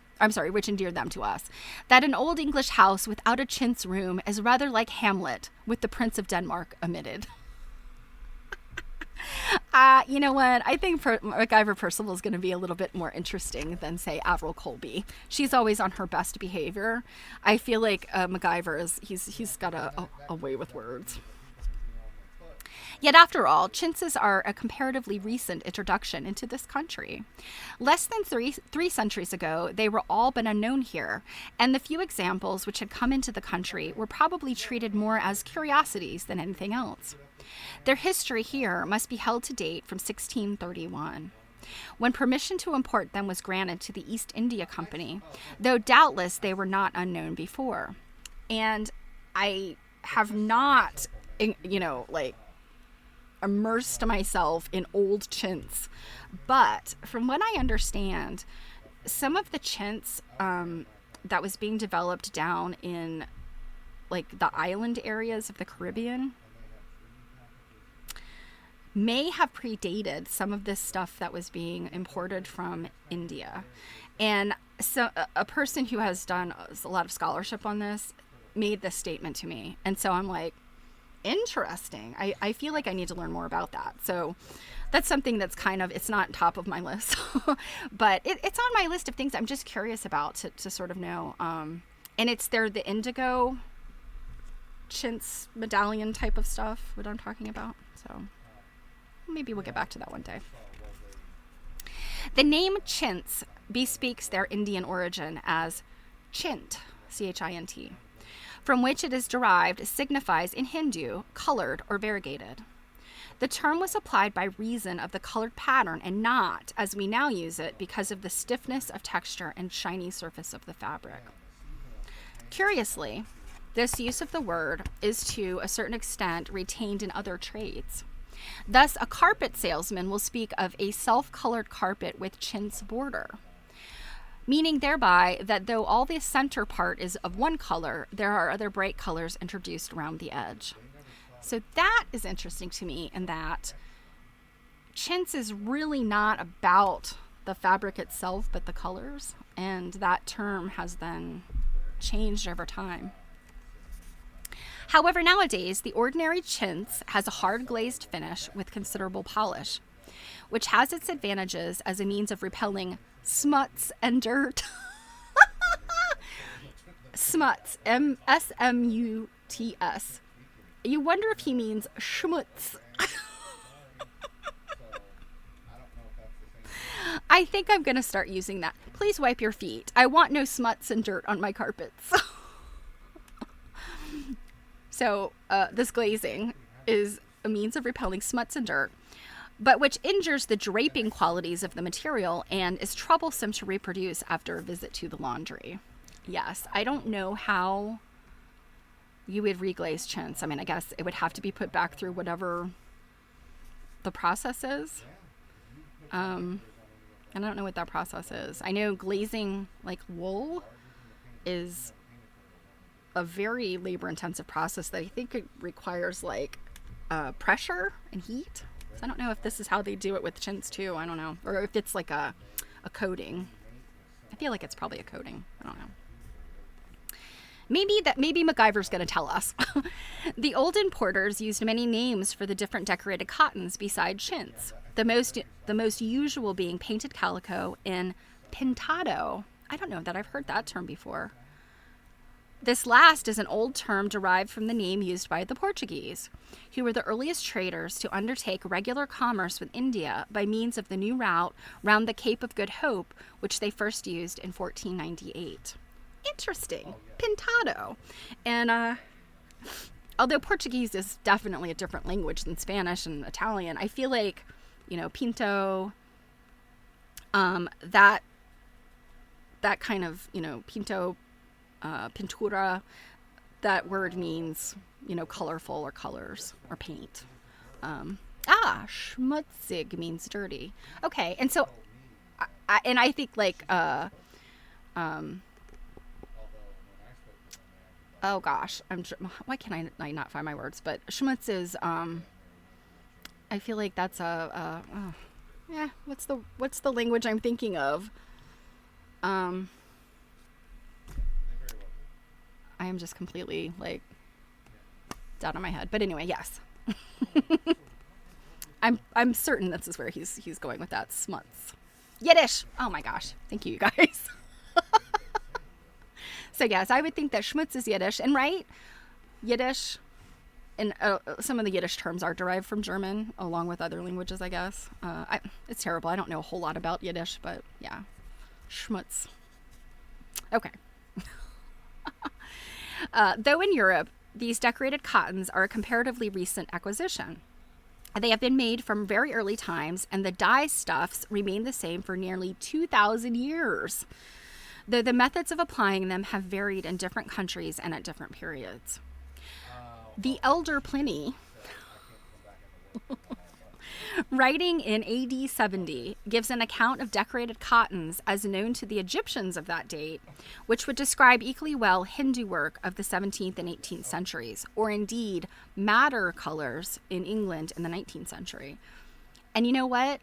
to us, that an old English house without a chintz room is rather like Hamlet with the Prince of Denmark omitted. You know what? I think MacIver Percival is going to be a little bit more interesting than, say, Avril Colby. She's always on her best behavior. I feel like MacIver he's got a way with words. Yet after all, chintzes are a comparatively recent introduction into this country. Less than three centuries ago, they were all but unknown here, and the few examples which had come into the country were probably treated more as curiosities than anything else. Their history here must be held to date from 1631, when permission to import them was granted to the East India Company, though doubtless they were not unknown before. And I have not, immersed myself in old chintz, but from what I understand, some of the chintz that was being developed down in like the island areas of the Caribbean may have predated some of this stuff that was being imported from India. And so a person who has done a lot of scholarship on this made this statement to me. And so I'm like, interesting. I feel like I need to learn more about that. So that's something that's it's not top of my list, but it's on my list of things I'm just curious about to sort of know. And it's the indigo chintz medallion type of stuff, what I'm talking about. So maybe we'll get back to that one day. The name Chintz bespeaks their Indian origin as Chint, Chint, from which it is derived, signifies in Hindu colored or variegated. The term was applied by reason of the colored pattern and not, as we now use it, because of the stiffness of texture and shiny surface of the fabric. Curiously, this use of the word is to a certain extent retained in other trades. Thus, a carpet salesman will speak of a self-colored carpet with chintz border, meaning thereby that though all the center part is of one color, there are other bright colors introduced around the edge. So that is interesting to me, in that chintz is really not about the fabric itself, but the colors. And that term has then changed over time. However, nowadays, the ordinary chintz has a hard glazed finish with considerable polish, which has its advantages as a means of repelling smuts and dirt. Smuts, S-M-U-T-S. You wonder if he means schmutz. I think I'm going to start using that. Please wipe your feet. I want no smuts and dirt on my carpets. So this glazing is a means of repelling smuts and dirt, but which injures the draping qualities of the material and is troublesome to reproduce after a visit to the laundry. Yes, I don't know how you would reglaze chintz. I mean, I guess it would have to be put back through whatever the process is. I don't know what that process is. I know glazing like wool is a very labor-intensive process that I think it requires like pressure and heat. So I don't know if this is how they do it with chintz too. I don't know. Or if it's like a coating. I feel like it's probably a coating. I don't know. Maybe MacIver's going to tell us. The old importers used many names for the different decorated cottons beside chintz. The most usual being painted calico and pintado. I don't know that I've heard that term before. This last is an old term derived from the name used by the Portuguese, who were the earliest traders to undertake regular commerce with India by means of the new route round the Cape of Good Hope, which they first used in 1498. Interesting. Pintado. And although Portuguese is definitely a different language than Spanish and Italian, I feel like, pinto, that kind of, pinto, pintura, that word means, colorful or colors or paint. Schmutzig means dirty. Okay. And so, I think like, oh gosh, why can I not find my words? But schmutz is, I feel like that's what's the language I'm thinking of? I am just completely like out of my head. But anyway, yes. I'm certain this is where he's going with that. Smuts. Yiddish. Oh my gosh. Thank you guys. So yes, I would think that schmutz is Yiddish, and right, Yiddish, and some of the Yiddish terms are derived from German, along with other languages, I guess. It's terrible. I don't know a whole lot about Yiddish, but yeah, schmutz. Okay. Though in Europe, these decorated cottons are a comparatively recent acquisition. They have been made from very early times, and the dye stuffs remain the same for nearly 2,000 years. Though the methods of applying them have varied in different countries and at different periods. The elder Pliny, writing in AD 70, gives an account of decorated cottons as known to the Egyptians of that date, which would describe equally well Hindu work of the 17th and 18th centuries, or indeed madder colors in England in the 19th century. And you know what?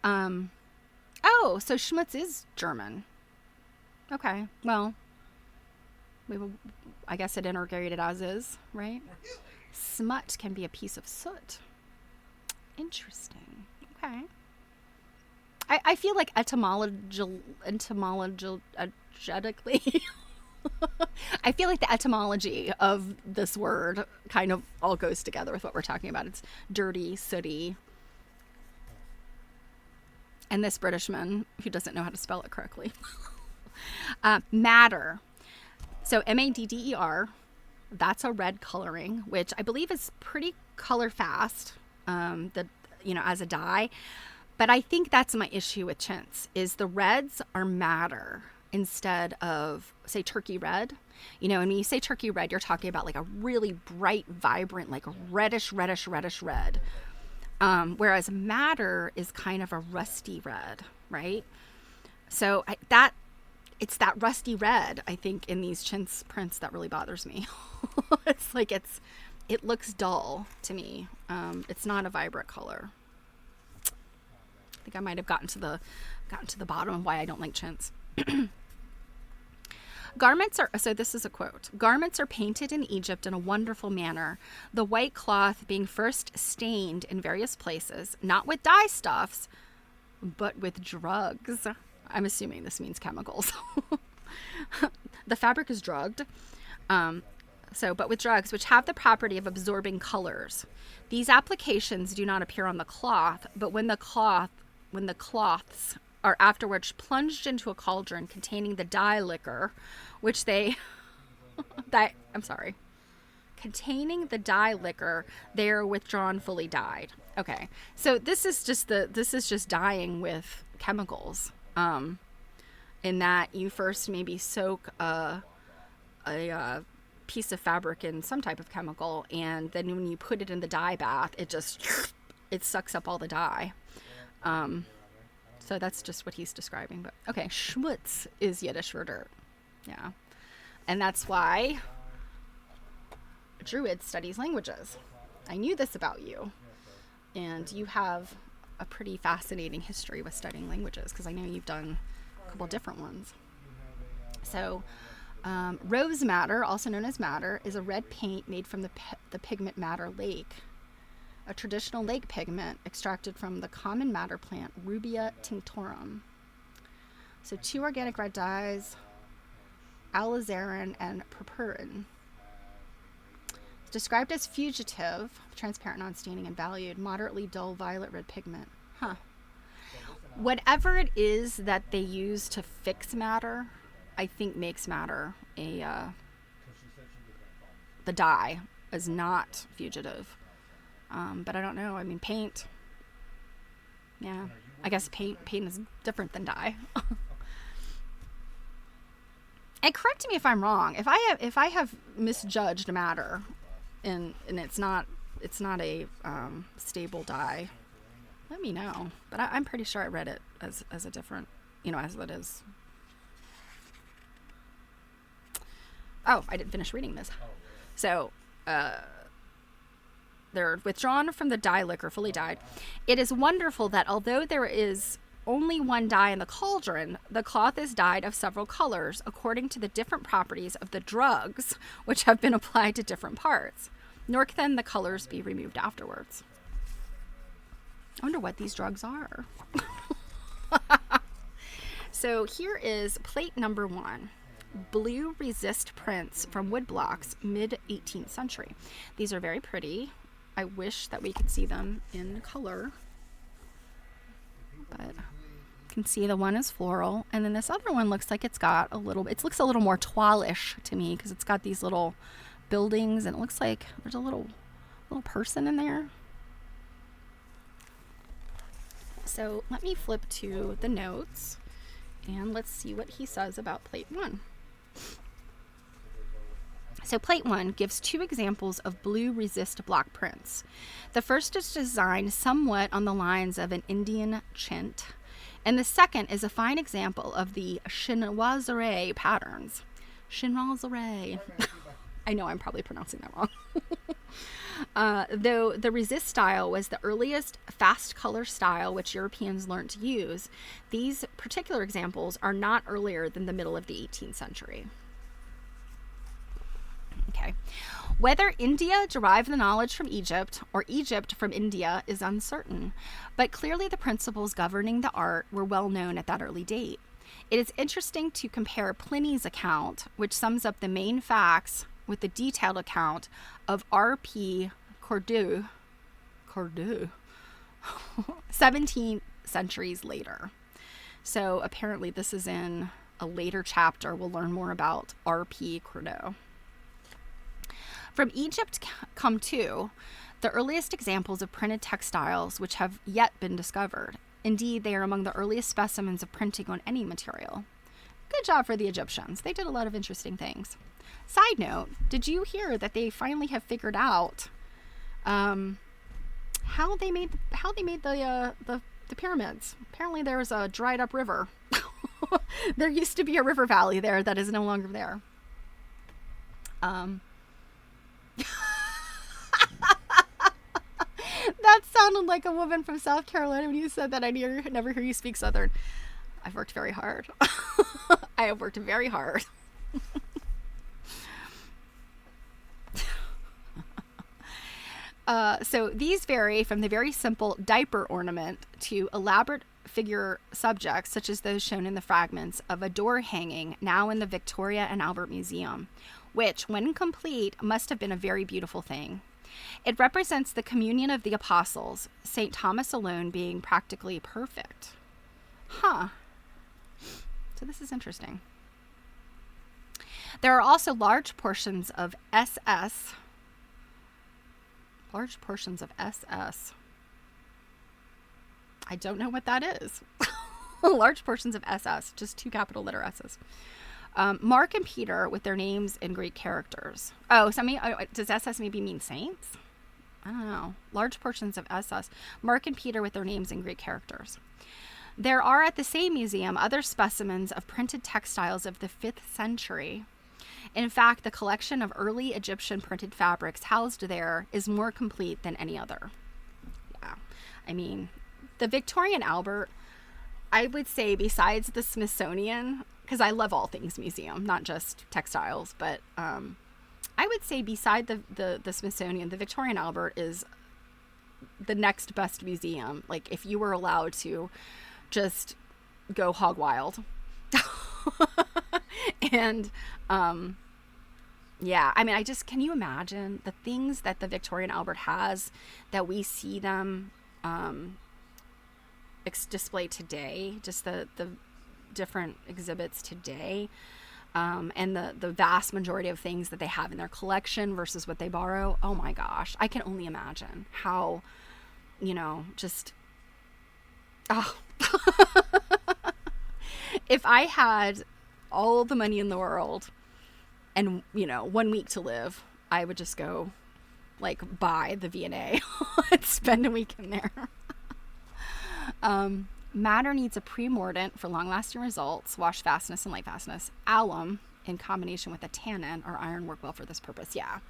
So schmutz is German. Okay, well, I guess it integrated as is, right? Smut can be a piece of soot. Interesting. Okay. I feel like etymologically, I feel like the etymology of this word kind of all goes together with what we're talking about. It's dirty, sooty. And this Britishman who doesn't know how to spell it correctly. Madder. So M-A-D-D-E-R. That's a red coloring, which I believe is pretty color fast, as a dye. But I think that's my issue with chintz, is the reds are madder instead of, say, turkey red. And when you say turkey red, you're talking about like a really bright, vibrant, like reddish red. Whereas madder is kind of a rusty red, right? So it's that rusty red, I think, in these chintz prints that really bothers me. It's like it looks dull to me. It's not a vibrant color. I think I might have gotten to the bottom of why I don't like chintz. So this is a quote. Garments are painted in Egypt in a wonderful manner, the white cloth being first stained in various places, not with dye stuffs, but with drugs. I'm assuming this means chemicals. The fabric is drugged. But with drugs, which have the property of absorbing colors. These applications do not appear on the cloth, but when the cloths are afterwards plunged into a cauldron containing the dye liquor, containing the dye liquor, they are withdrawn fully dyed. Okay, so this is just dyeing with chemicals. In that you first maybe soak a piece of fabric in some type of chemical, and then when you put it in the dye bath, it sucks up all the dye. So that's just what he's describing. But okay, schmutz is Yiddish for dirt. Yeah. And that's why Druid studies languages. I knew this about you. And you have a pretty fascinating history with studying languages, because I know you've done a couple different ones. So rose madder, also known as madder, is a red paint made from the pigment madder lake, a traditional lake pigment extracted from the common madder plant, Rubia tinctorum. So 2 organic red dyes, alizarin and purpurin. It's described as fugitive, transparent, non-staining, and valued, moderately dull violet red pigment. Huh. Whatever it is that they use to fix madder, I think makes madder the dye is not fugitive. But I don't know. I mean, paint. Yeah, I guess paint is different than dye. And correct me if I'm wrong. If I have misjudged madder, and it's not a stable dye, let me know. But I'm pretty sure I read it as a different, as it is. Oh, I didn't finish reading this. So, they're withdrawn from the dye liquor, fully dyed. It is wonderful that although there is only one dye in the cauldron, the cloth is dyed of several colors according to the different properties of the drugs which have been applied to different parts, nor can the colors be removed afterwards. I wonder what these drugs are. So here is plate number 1. Blue resist prints from wood blocks, mid-18th century. These are very pretty. I wish that we could see them in color. But you can see the one is floral, and then this other one looks like it looks a little more toile-ish to me, because it's got these little buildings, and it looks like there's a little person in there. So let me flip to the notes, and let's see what he says about plate 1. So plate 1 gives 2 examples of blue resist block prints. The first is designed somewhat on the lines of an Indian chint, and the second is a fine example of the chinoiserie patterns. Chinoiserie. I know I'm probably pronouncing that wrong. Though the resist style was the earliest fast color style which Europeans learned to use, these particular examples are not earlier than the middle of the 18th century. Okay. Whether India derived the knowledge from Egypt or Egypt from India is uncertain, but clearly the principles governing the art were well known at that early date. It is interesting to compare Pliny's account, which sums up the main facts, with the detailed account of R.P. Cordeaux, 17 centuries later. So apparently this is in a later chapter. We'll learn more about R.P. Cordeaux. From Egypt come too the earliest examples of printed textiles which have yet been discovered. Indeed, they are among the earliest specimens of printing on any material. Good job for the Egyptians. They did a lot of interesting things. Side note, did you hear that they finally have figured out how they made the pyramids? Apparently there was a dried up river. There used to be a river valley there that is no longer there. That sounded like a woman from South Carolina when you said that. I never hear you speak Southern. I've worked very hard. I have worked very hard. So these vary from the very simple diaper ornament to elaborate figure subjects such as those shown in the fragments of a door hanging now in the Victoria and Albert Museum, which, when complete, must have been a very beautiful thing. It represents the communion of the apostles, St. Thomas alone being practically perfect. Huh. So this is interesting. There are also large portions of SS. Large portions of SS. I don't know what that is. Large portions of SS, just 2 capital letter S's. Mark and Peter with their names in Greek characters. Oh, does SS maybe mean saints? I don't know. Large portions of SS. Mark and Peter with their names in Greek characters. There are at the same museum other specimens of printed textiles of the 5th century. In fact, the collection of early Egyptian printed fabrics housed there is more complete than any other. Yeah. I mean, the Victorian Albert, I would say, besides the Smithsonian, because I love all things museum, not just textiles, but I would say beside the Smithsonian, the Victorian Albert is the next best museum. Like, if you were allowed to just go hog wild. And yeah, I mean, can you imagine the things that the Victorian Albert has that we see them display today, just the different exhibits today, and the vast majority of things that they have in their collection versus what they borrow. Oh my gosh, I can only imagine how, just, oh. If I had all the money in the world and 1 week to live, I would just go buy the V&A and spend a week in there. Matter needs a pre-mordant for long-lasting results, wash fastness and light fastness. Alum in combination with a tannin or iron work well for this purpose. Yeah.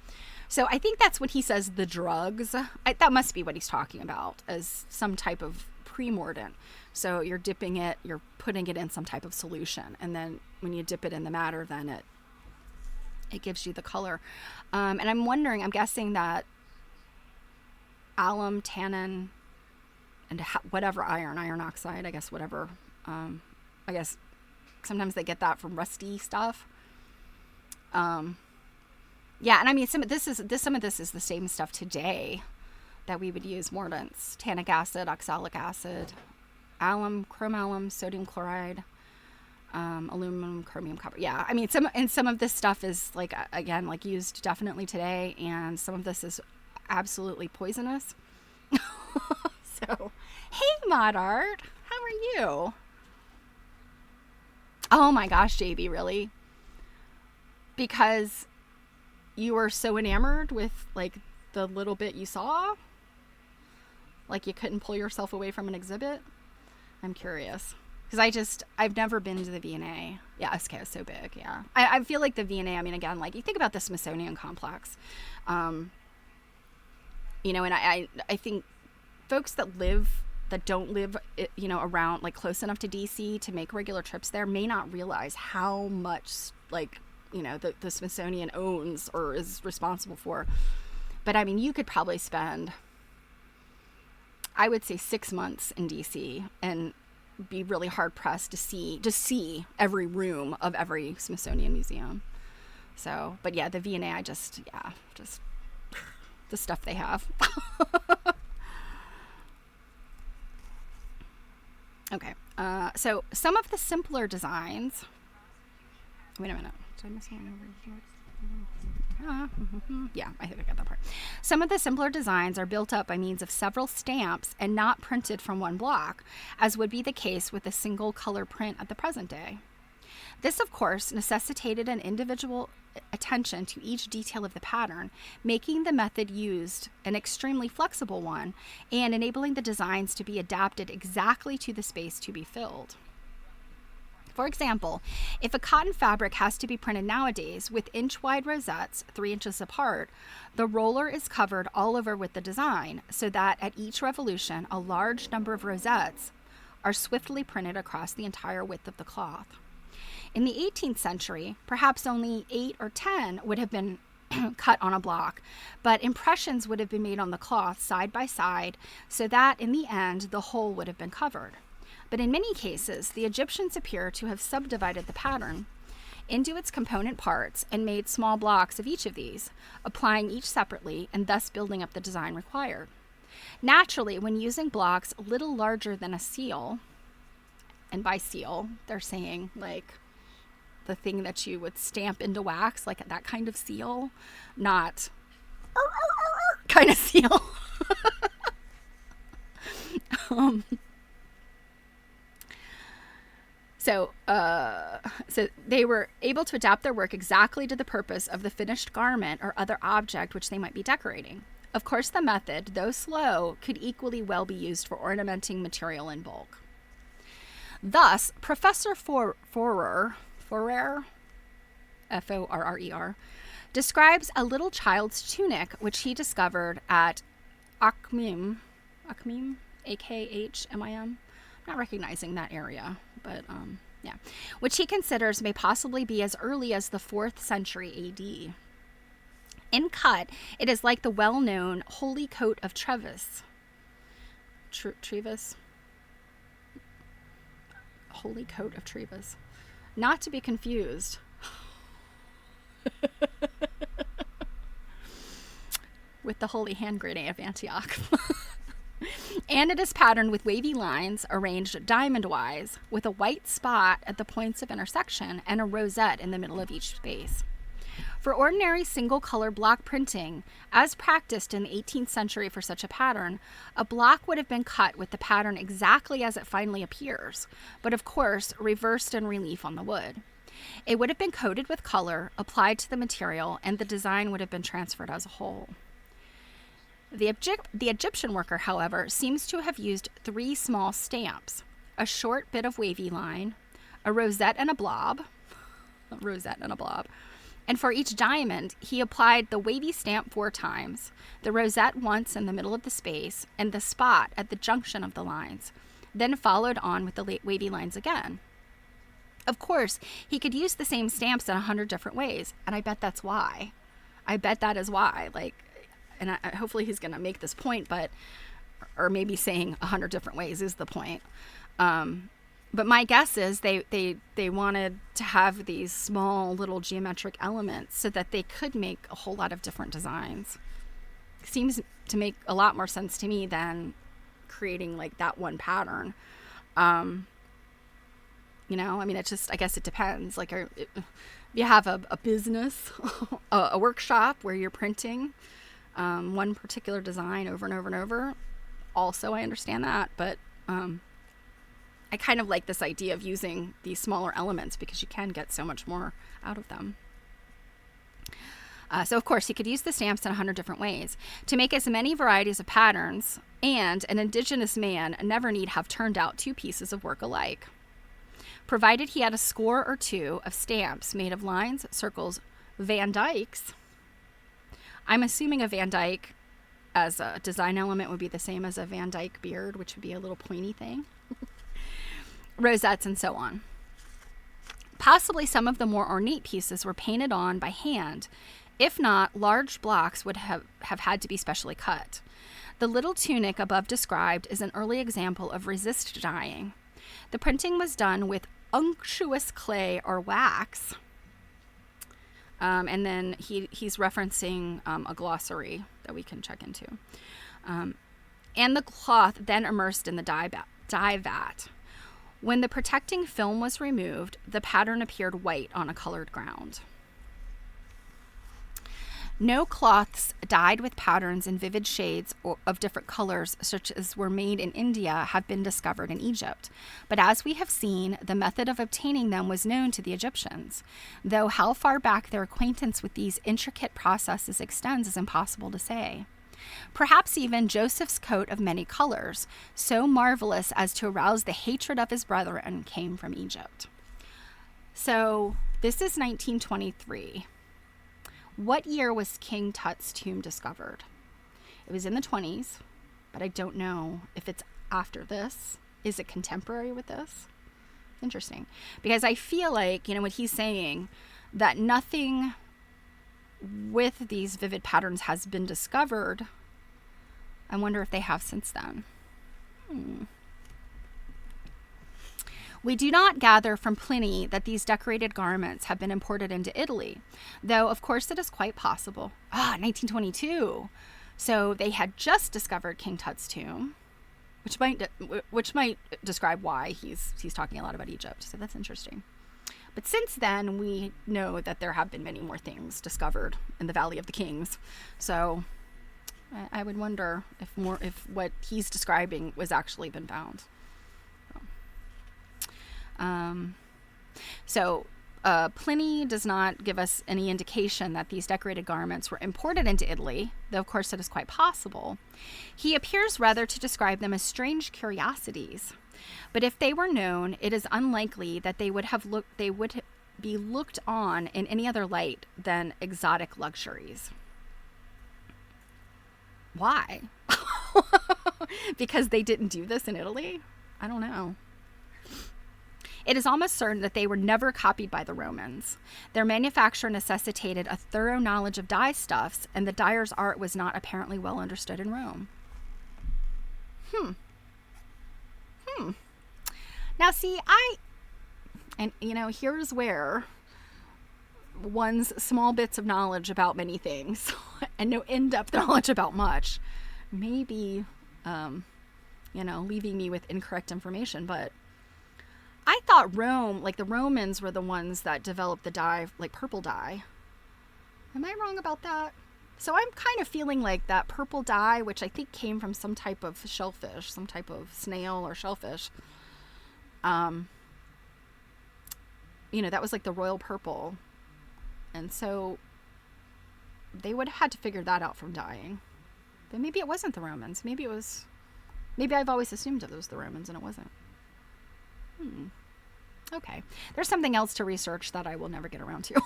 So I think that's when he says the drugs. That must be what he's talking about, as some type of pre-mordant. So you're dipping it, you're putting it in some type of solution, and then when you dip it in the matter, then it gives you the color. And I'm guessing that alum, tannin, and whatever iron oxide, I guess whatever. I guess sometimes they get that from rusty stuff. Yeah, and I mean some of this is the same stuff today that we would use mordants: tannic acid, oxalic acid, alum, chromalum, sodium chloride, aluminum, chromium, copper. Yeah, I mean some of this stuff is used definitely today, and some of this is absolutely poisonous. So, hey Mod Art, how are you? Oh my gosh, JB, really? Because you were so enamored with the little bit you saw? You couldn't pull yourself away from an exhibit? I'm curious. Because I've never been to the V&A. Yeah, SK is so big, yeah. I feel like the V&A, I mean, again, you think about the Smithsonian complex. And I think folks that don't live, around, close enough to DC to make regular trips there may not realize how much, the Smithsonian owns or is responsible for. But, I mean, you could probably spend, I would say, 6 months in DC and be really hard pressed to see every room of every Smithsonian museum. So, but yeah, the V&A, just the stuff they have. Okay, so some of the simpler designs. Wait a minute. Did I miss one over here? Yeah, I think I got that part. Some of the simpler designs are built up by means of several stamps and not printed from one block, as would be the case with a single color print at the present day. This, of course, necessitated an individual attention to each detail of the pattern, making the method used an extremely flexible one and enabling the designs to be adapted exactly to the space to be filled. For example, if a cotton fabric has to be printed nowadays with inch-wide rosettes 3 inches apart, the roller is covered all over with the design so that at each revolution a large number of rosettes are swiftly printed across the entire width of the cloth. In the 18th century, perhaps only 8 or 10 would have been cut on a block, but impressions would have been made on the cloth side by side so that in the end the whole would have been covered. But in many cases, the Egyptians appear to have subdivided the pattern into its component parts and made small blocks of each of these, applying each separately and thus building up the design required. Naturally, when using blocks little larger than a seal, and by seal, they're saying like the thing that you would stamp into wax, like that kind of seal, not kind of seal. So they were able to adapt their work exactly to the purpose of the finished garment or other object which they might be decorating. Of course, the method, though slow, could equally well be used for ornamenting material in bulk. Thus, Professor Forer, F-O-R-R-E-R, describes a little child's tunic which he discovered at Akhmim, A-K-H-M-I-M. Not recognizing that area, but yeah, which he considers may possibly be as early as the 4th century A.D. In cut, it is like the well-known Holy Coat of Treves. Treves? Holy Coat of Treves. Not to be confused. With the Holy Hand Grenade of Antioch. And it is patterned with wavy lines arranged diamond-wise, with a white spot at the points of intersection and a rosette in the middle of each space. For ordinary single-color block printing, as practiced in the 18th century for such a pattern, a block would have been cut with the pattern exactly as it finally appears, but of course reversed in relief on the wood. It would have been coated with color, applied to the material, and the design would have been transferred as a whole. The Egyptian worker, however, seems to have used 3 small stamps, a short bit of wavy line, a rosette and a blob, and for each diamond, he applied the wavy stamp 4 times, the rosette once in the middle of the space, and the spot at the junction of the lines, then followed on with the wavy lines again. Of course, he could use the same stamps in 100 different ways, and I bet that's why. I bet that is why, and hopefully he's going to make this point, or maybe saying 100 different ways is the point. But my guess is they wanted to have these small little geometric elements so that they could make a whole lot of different designs. Seems to make a lot more sense to me than creating like that one pattern. It just, I guess it depends. Like, if you have a business, a workshop where you're printing one particular design over and over and over, also I understand that, but I kind of like this idea of using these smaller elements because you can get so much more out of them. So of course he could use the stamps in 100 different ways to make as many varieties of patterns, and an indigenous man never need have turned out 2 pieces of work alike. Provided he had a score or 2 of stamps made of lines, circles, Van Dykes. I'm assuming a Van Dyke as a design element would be the same as a Van Dyke beard, which would be a little pointy thing. Rosettes and so on. Possibly some of the more ornate pieces were painted on by hand. If not, large blocks would have had to be specially cut. The little tunic above described is an early example of resist dyeing. The printing was done with unctuous clay or wax. And then he's referencing a glossary that we can check into. And the cloth then immersed in the dye vat. When the protecting film was removed, the pattern appeared white on a colored ground. No cloths dyed with patterns in vivid shades of different colors, such as were made in India, have been discovered in Egypt. But as we have seen, the method of obtaining them was known to the Egyptians, though how far back their acquaintance with these intricate processes extends is impossible to say. Perhaps even Joseph's coat of many colors, so marvelous as to arouse the hatred of his brethren, came from Egypt. So this is 1923. What year was King Tut's tomb discovered? It was in the 20s, but I don't know if it's after this. Is it contemporary with this? Interesting. Because I feel like, what he's saying, that nothing with these vivid patterns has been discovered. I wonder if they have since then. We do not gather from Pliny that these decorated garments have been imported into Italy, though of course it is quite possible. 1922. So they had just discovered King Tut's tomb, which might describe why he's talking a lot about Egypt. So that's interesting. But since then, we know that there have been many more things discovered in the Valley of the Kings. So I would wonder if what he's describing was actually been found. Pliny does not give us any indication that these decorated garments were imported into Italy, though of course it is quite possible. He appears rather to describe them as strange curiosities. But if they were known, it is unlikely that they would be looked on in any other light than exotic luxuries. Why? Because they didn't do this in Italy? I don't know. It is almost certain that they were never copied by the Romans. Their manufacture necessitated a thorough knowledge of dye stuffs, and the dyer's art was not apparently well understood in Rome. Now, see, here's where one's small bits of knowledge about many things and no in-depth knowledge about much may be, leaving me with incorrect information. But I thought Rome, like the Romans, were the ones that developed the dye, like purple dye. Am I wrong about that? So I'm kind of feeling like that purple dye, which I think came from some type of shellfish, some type of snail or shellfish. That was like the royal purple. And so they would have had to figure that out from dyeing. But maybe it wasn't the Romans. Maybe I've always assumed it was the Romans and it wasn't. Okay. There's something else to research that I will never get around to.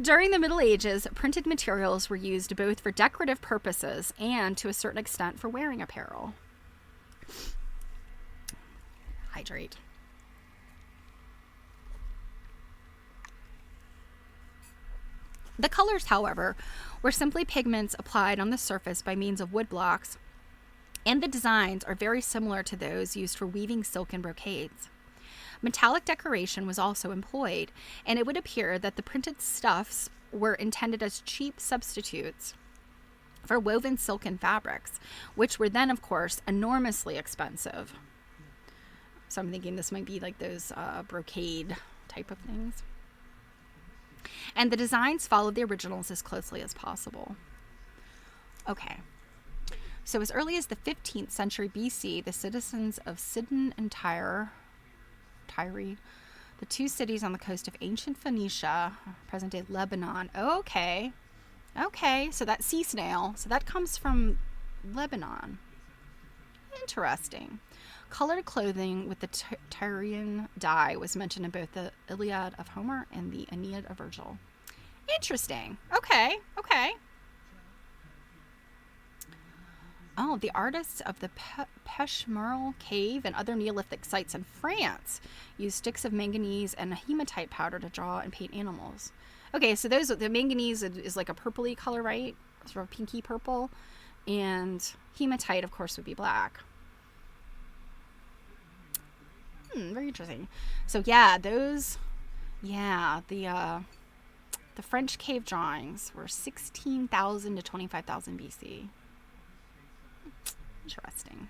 During the Middle Ages, printed materials were used both for decorative purposes and, to a certain extent, for wearing apparel. Hydrate. The colors, however, were simply pigments applied on the surface by means of wood blocks, and the designs are very similar to those used for weaving silk and brocades. Metallic decoration was also employed, and it would appear that the printed stuffs were intended as cheap substitutes for woven silken fabrics, which were then, of course, enormously expensive. So I'm thinking this might be like those brocade type of things. And the designs followed the originals as closely as possible. Okay. So as early as the 15th century BC, the citizens of Sidon and Tyre, the two cities on the coast of ancient Phoenicia, present-day Lebanon. Okay. So that sea snail, so that comes from Lebanon. Interesting. Colored clothing with the Tyrian dye was mentioned in both the Iliad of Homer and the Aeneid of Virgil. Interesting. Okay. Oh, the artists of the Peshmeral cave and other Neolithic sites in France used sticks of manganese and a hematite powder to draw and paint animals. Okay, so the manganese is like a purpley color, right? Sort of pinky purple. And hematite, of course, would be black. Very interesting. So the French cave drawings were 16,000 to 25,000 BC. Interesting.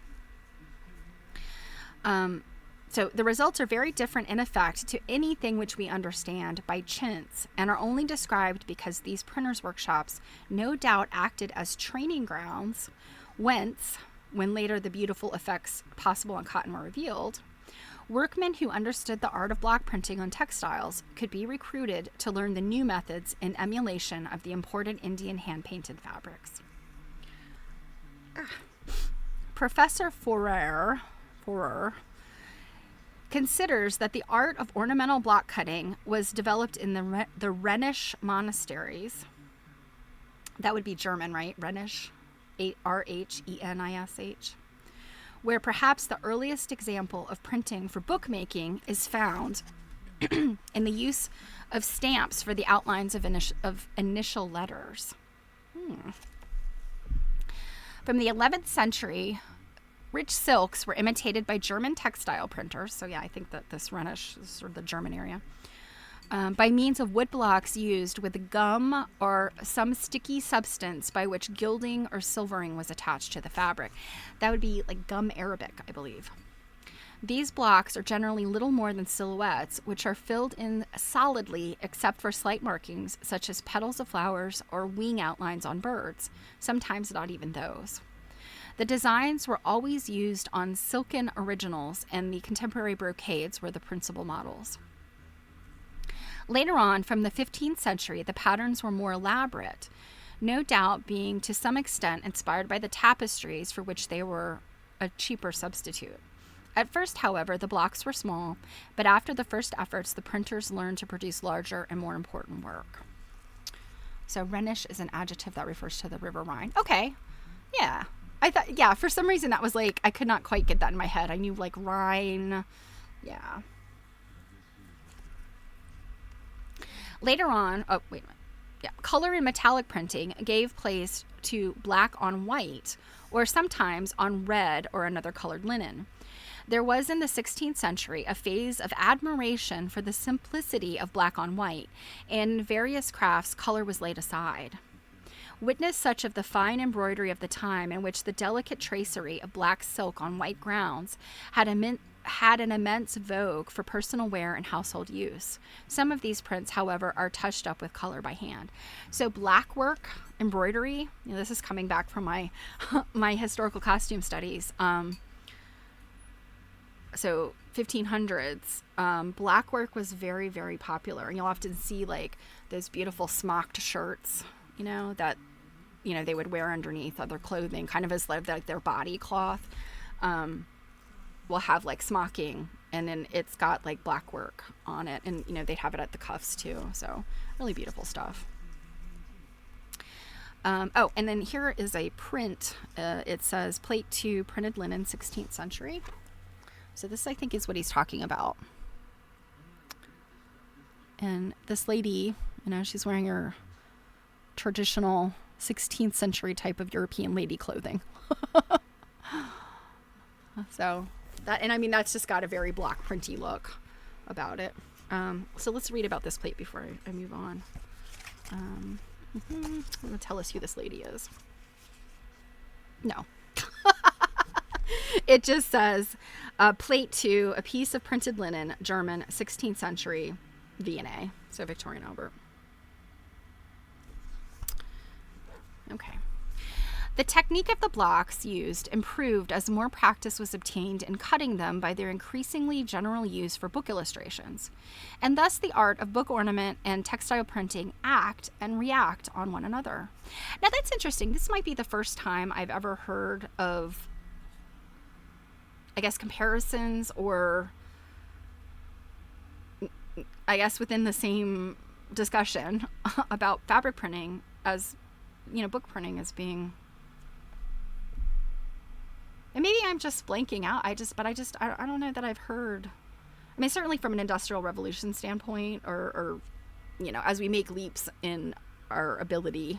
So the results are very different in effect to anything which we understand by Chintz, and are only described because these printers' workshops no doubt acted as training grounds, whence, when later the beautiful effects possible on cotton were revealed, workmen who understood the art of block printing on textiles could be recruited to learn the new methods in emulation of the imported Indian hand-painted fabrics. Professor Forer considers that the art of ornamental block cutting was developed in the Rhenish monasteries. That would be German, right? Rhenish, Rhenish, where perhaps the earliest example of printing for bookmaking is found in the use of stamps for the outlines of initial letters. From the 11th century, rich silks were imitated by German textile printers. So yeah, I think that this Rhenish is sort of the German area. By means of wood blocks used with gum or some sticky substance by which gilding or silvering was attached to the fabric. That would be like gum arabic, I believe. These blocks are generally little more than silhouettes, which are filled in solidly except for slight markings such as petals of flowers or wing outlines on birds, sometimes not even those. The designs were always used on silken originals, and the contemporary brocades were the principal models. Later on, from the 15th century, the patterns were more elaborate, no doubt being to some extent inspired by the tapestries for which they were a cheaper substitute. At first, however, the blocks were small, but after the first efforts, the printers learned to produce larger and more important work. So Rhenish is an adjective that refers to the River Rhine. Okay, yeah. I thought, yeah, for some reason that was like, I could not quite get that in my head. I knew like Rhine, yeah. Later on, oh, wait a minute. Yeah, color and metallic printing gave place to black on white, or sometimes on red or another colored linen. There was in the 16th century a phase of admiration for the simplicity of black on white, and in various crafts color was laid aside. Witness such of the fine embroidery of the time in which the delicate tracery of black silk on white grounds had an immense vogue for personal wear and household use. Some of these prints, however, are touched up with color by hand. So black work, embroidery, this is coming back from my my historical costume studies. So 1500s, black work was very, very popular. And you'll often see like those beautiful smocked shirts, that, they would wear underneath other clothing, kind of as like their body cloth. Will have like smocking, and then it's got like black work on it, and they'd have it at the cuffs too. So really beautiful stuff. Oh, and then here is a print. It says plate 2, printed linen, 16th century. So this, I think, is what he's talking about. And this lady, she's wearing her traditional 16th century type of European lady clothing. So that, and I mean, that's just got a very block printy look about it. So let's read about this plate before I move on. I'm going to tell us who this lady is. No. It just says, plate 2, a piece of printed linen, German, 16th century, V&A. So Victorian Albert. Okay. The technique of the blocks used improved as more practice was obtained in cutting them by their increasingly general use for book illustrations, and thus the art of book ornament and textile printing act and react on one another. Now that's interesting. This might be the first time I've ever heard of, I guess, comparisons, or I guess within the same discussion about fabric printing as, book printing as being. And maybe I'm just blanking out. I don't know that I've heard. I mean, certainly from an industrial revolution standpoint, or as we make leaps in our abilities,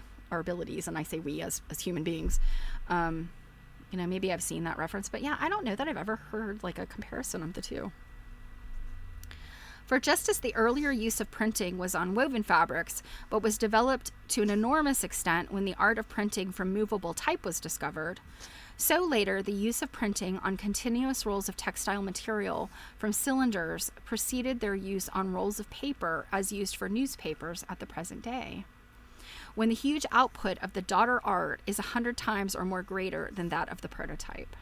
and I say we as human beings, maybe I've seen that reference. But yeah, I don't know that I've ever heard like a comparison of the two. For just as the earlier use of printing was on woven fabrics, but was developed to an enormous extent when the art of printing from movable type was discovered, so later the use of printing on continuous rolls of textile material from cylinders preceded their use on rolls of paper as used for newspapers at the present day, when the huge output of the daughter art is 100 times or more greater than that of the prototype.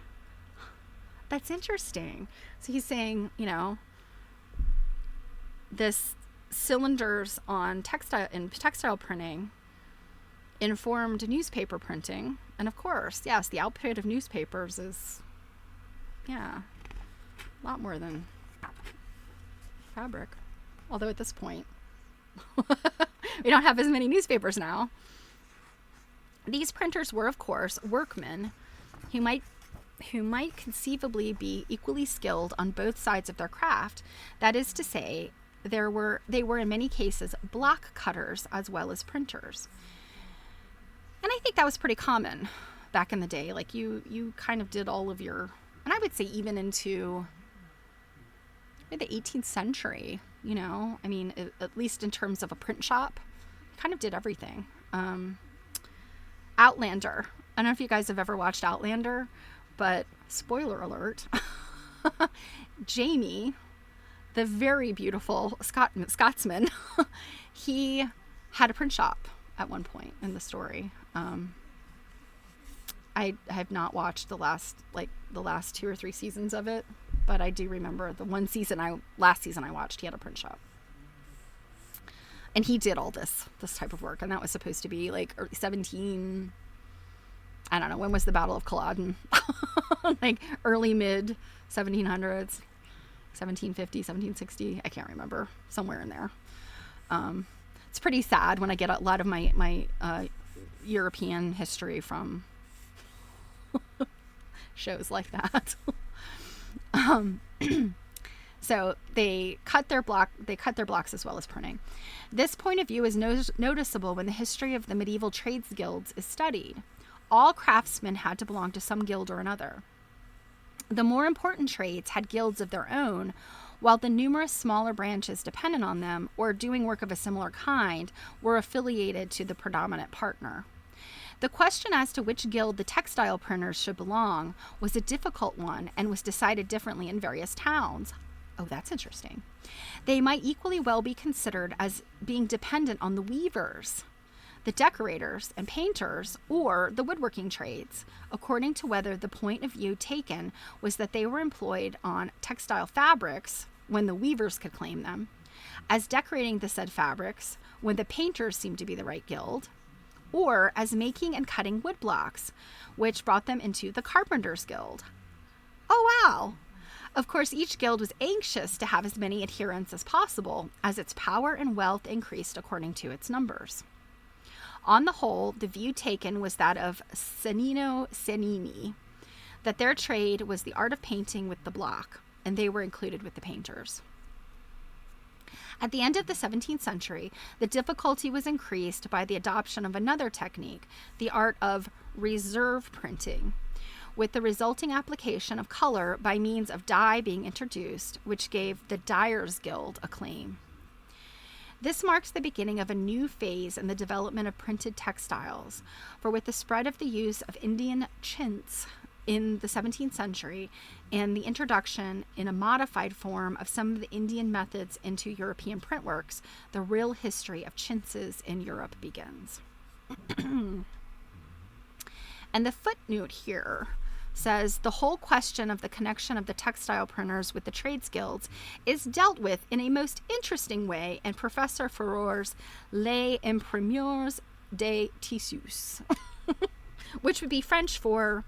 That's interesting. So he's saying, this cylinders on textile printing informed newspaper printing. And of course, yes, the output of newspapers is, a lot more than fabric. Although at this point, we don't have as many newspapers now. These printers were, of course, workmen who might conceivably be equally skilled on both sides of their craft. That is to say, they were in many cases block cutters as well as printers. And I think that was pretty common back in the day. Like you kind of did all of your, and I would say even into the 18th century, at least in terms of a print shop, kind of did everything. Outlander. I don't know if you guys have ever watched Outlander, but spoiler alert, Jamie, the very beautiful Scotsman, he had a print shop at one point in the story. I have not watched the last 2 or 3 seasons of it, but I do remember the last season I watched, he had a print shop. And he did all this type of work, and that was supposed to be like early 17, I don't know, when was the Battle of Culloden? Like early mid 1700s, 1750, 1760, I can't remember, somewhere in there. It's pretty sad when I get a lot of my European history from shows like that. So they cut their blocks as well as printing. This point of view is noticeable when the history of the medieval trades guilds is studied. All craftsmen had to belong to some guild or another. The more important trades had guilds of their own, while the numerous smaller branches dependent on them or doing work of a similar kind were affiliated to the predominant partner. The question as to which guild the textile printers should belong was a difficult one and was decided differently in various towns. Oh, that's interesting. They might equally well be considered as being dependent on the weavers, the decorators and painters, or the woodworking trades, according to whether the point of view taken was that they were employed on textile fabrics when the weavers could claim them, as decorating the said fabrics when the painters seemed to be the right guild, or as making and cutting wood blocks, which brought them into the Carpenters Guild. Oh, wow! Of course, each guild was anxious to have as many adherents as possible, as its power and wealth increased according to its numbers. On the whole, the view taken was that of Senino Senini, that their trade was the art of painting with the block, and they were included with the painters. At the end of the 17th century, the difficulty was increased by the adoption of another technique, the art of reserve printing, with the resulting application of color by means of dye being introduced, which gave the Dyers Guild a claim. This marks the beginning of a new phase in the development of printed textiles, for with the spread of the use of Indian chintz in the 17th century and the introduction in a modified form of some of the Indian methods into European printworks, the real history of chintzes in Europe begins. And the footnote here says the whole question of the connection of the textile printers with the trades guilds is dealt with in a most interesting way in Professor Ferror's Les Imprimeurs des Tissus, which would be French for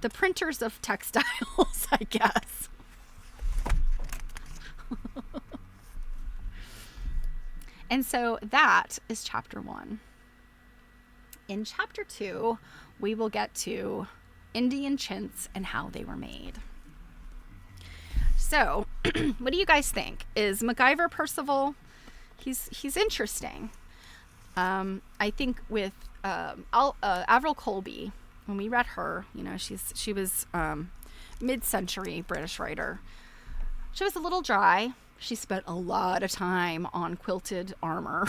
the printers of textiles, I guess. And so that is chapter 1. In chapter 2, we will get to Indian chintz and how they were made. So, what do you guys think? Is MacIver Percival? He's interesting. I think with Avril Colby, when we read her, she was mid-century British writer. She was a little dry. she spent a lot of time on quilted armor.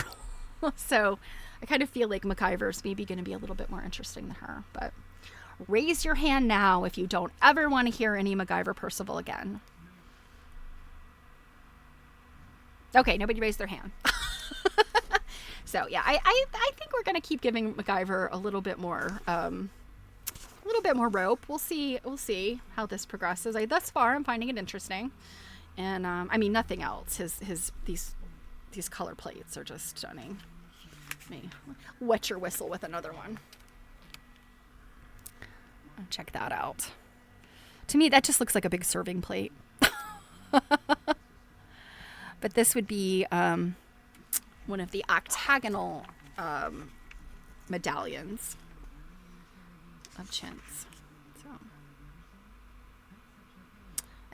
So I kind of feel like MacIver's maybe going to be a little bit more interesting than her. But raise your hand now if you don't ever want to hear any MacIver Percival again. Okay, nobody raised their hand. So yeah, I think we're going to keep giving MacIver a little bit more rope. We'll see how this progresses. Thus far, I'm finding it interesting. And I mean, nothing else. These color plates are just stunning. Let me wet your whistle with another one. Check that out. To me, that just looks like a big serving plate. But this would be one of the octagonal medallions of Chintz.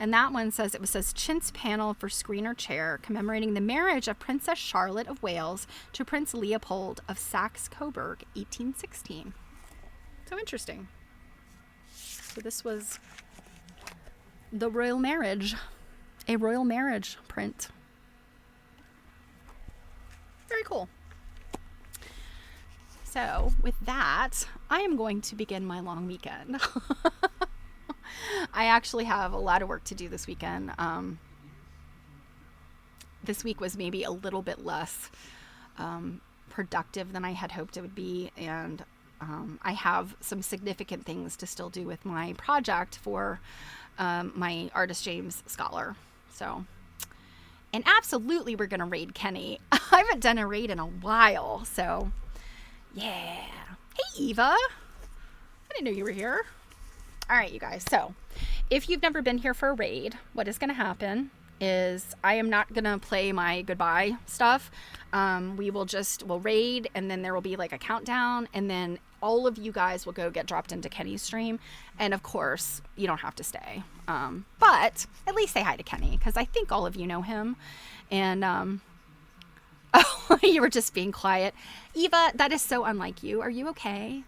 And that one says, Chintz panel for screen or chair commemorating the marriage of Princess Charlotte of Wales to Prince Leopold of Saxe-Coburg, 1816. So interesting. So this was the royal marriage, a royal marriage print. Very cool. So with that, I am going to begin my long weekend. I actually have a lot of work to do this weekend. This week was maybe a little bit less productive than I had hoped it would be. And I have some significant things to still do with my project for my Artist James Scholar. So, and absolutely we're going to raid Kenny. I haven't done a raid in a while. So, yeah. Hey, Eva. I didn't know you were here. All right, you guys. So if you've never been here for a raid, what is going to happen is I am not going to play my goodbye stuff. We'll raid, and then there will be like a countdown, and then all of you guys will go get dropped into Kenny's stream. And of course, you don't have to stay. But at least say hi to Kenny, because I think all of you know him. And oh, you were just being quiet. Eva, that is so unlike you. Are you okay?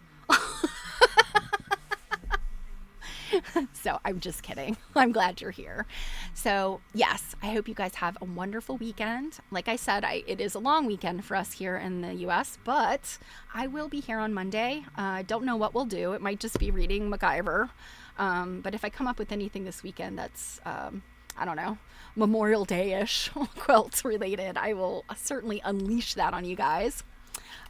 So I'm just kidding. I'm glad you're here. So yes, I hope you guys have a wonderful weekend. Like I said, it is a long weekend for us here in the US, but I will be here on Monday. I don't know what we'll do. It might just be reading MacIver. But if I come up with anything this weekend that's, I don't know, Memorial Day-ish quilt related, I will certainly unleash that on you guys.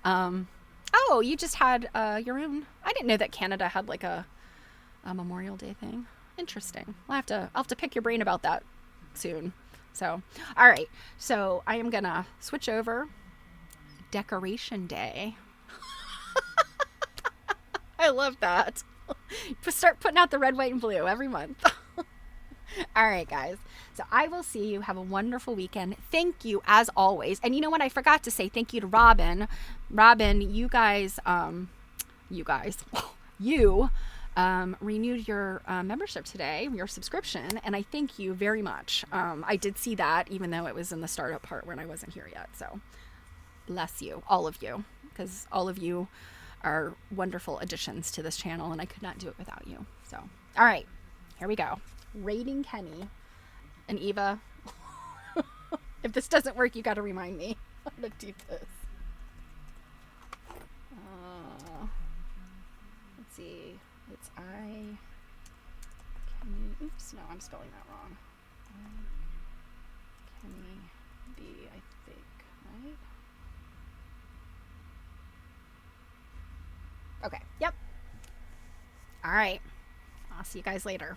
Oh, you just had your own. I didn't know that Canada had like a Memorial Day thing. Interesting. I'll have to pick your brain about that soon. So, all right. So I am gonna switch over. Decoration Day. I love that. Start putting out the red, white, and blue every month. All right, guys. So I will see you. Have a wonderful weekend. Thank you as always. And you know what? I forgot to say thank you to Robin. Robin, you renewed your membership today, your subscription, and I thank you very much. I did see that, even though it was in the startup part when I wasn't here yet. So bless you, all of you, because all of you are wonderful additions to this channel, and I could not do it without you. So, all right, here we go. Raiding Kenny. And Eva, if this doesn't work, you got to remind me how to do this. Let's see. It's Kenny. Oops, no, I'm spelling that wrong. Kenny B, I think, right? Okay, yep. All right. I'll see you guys later.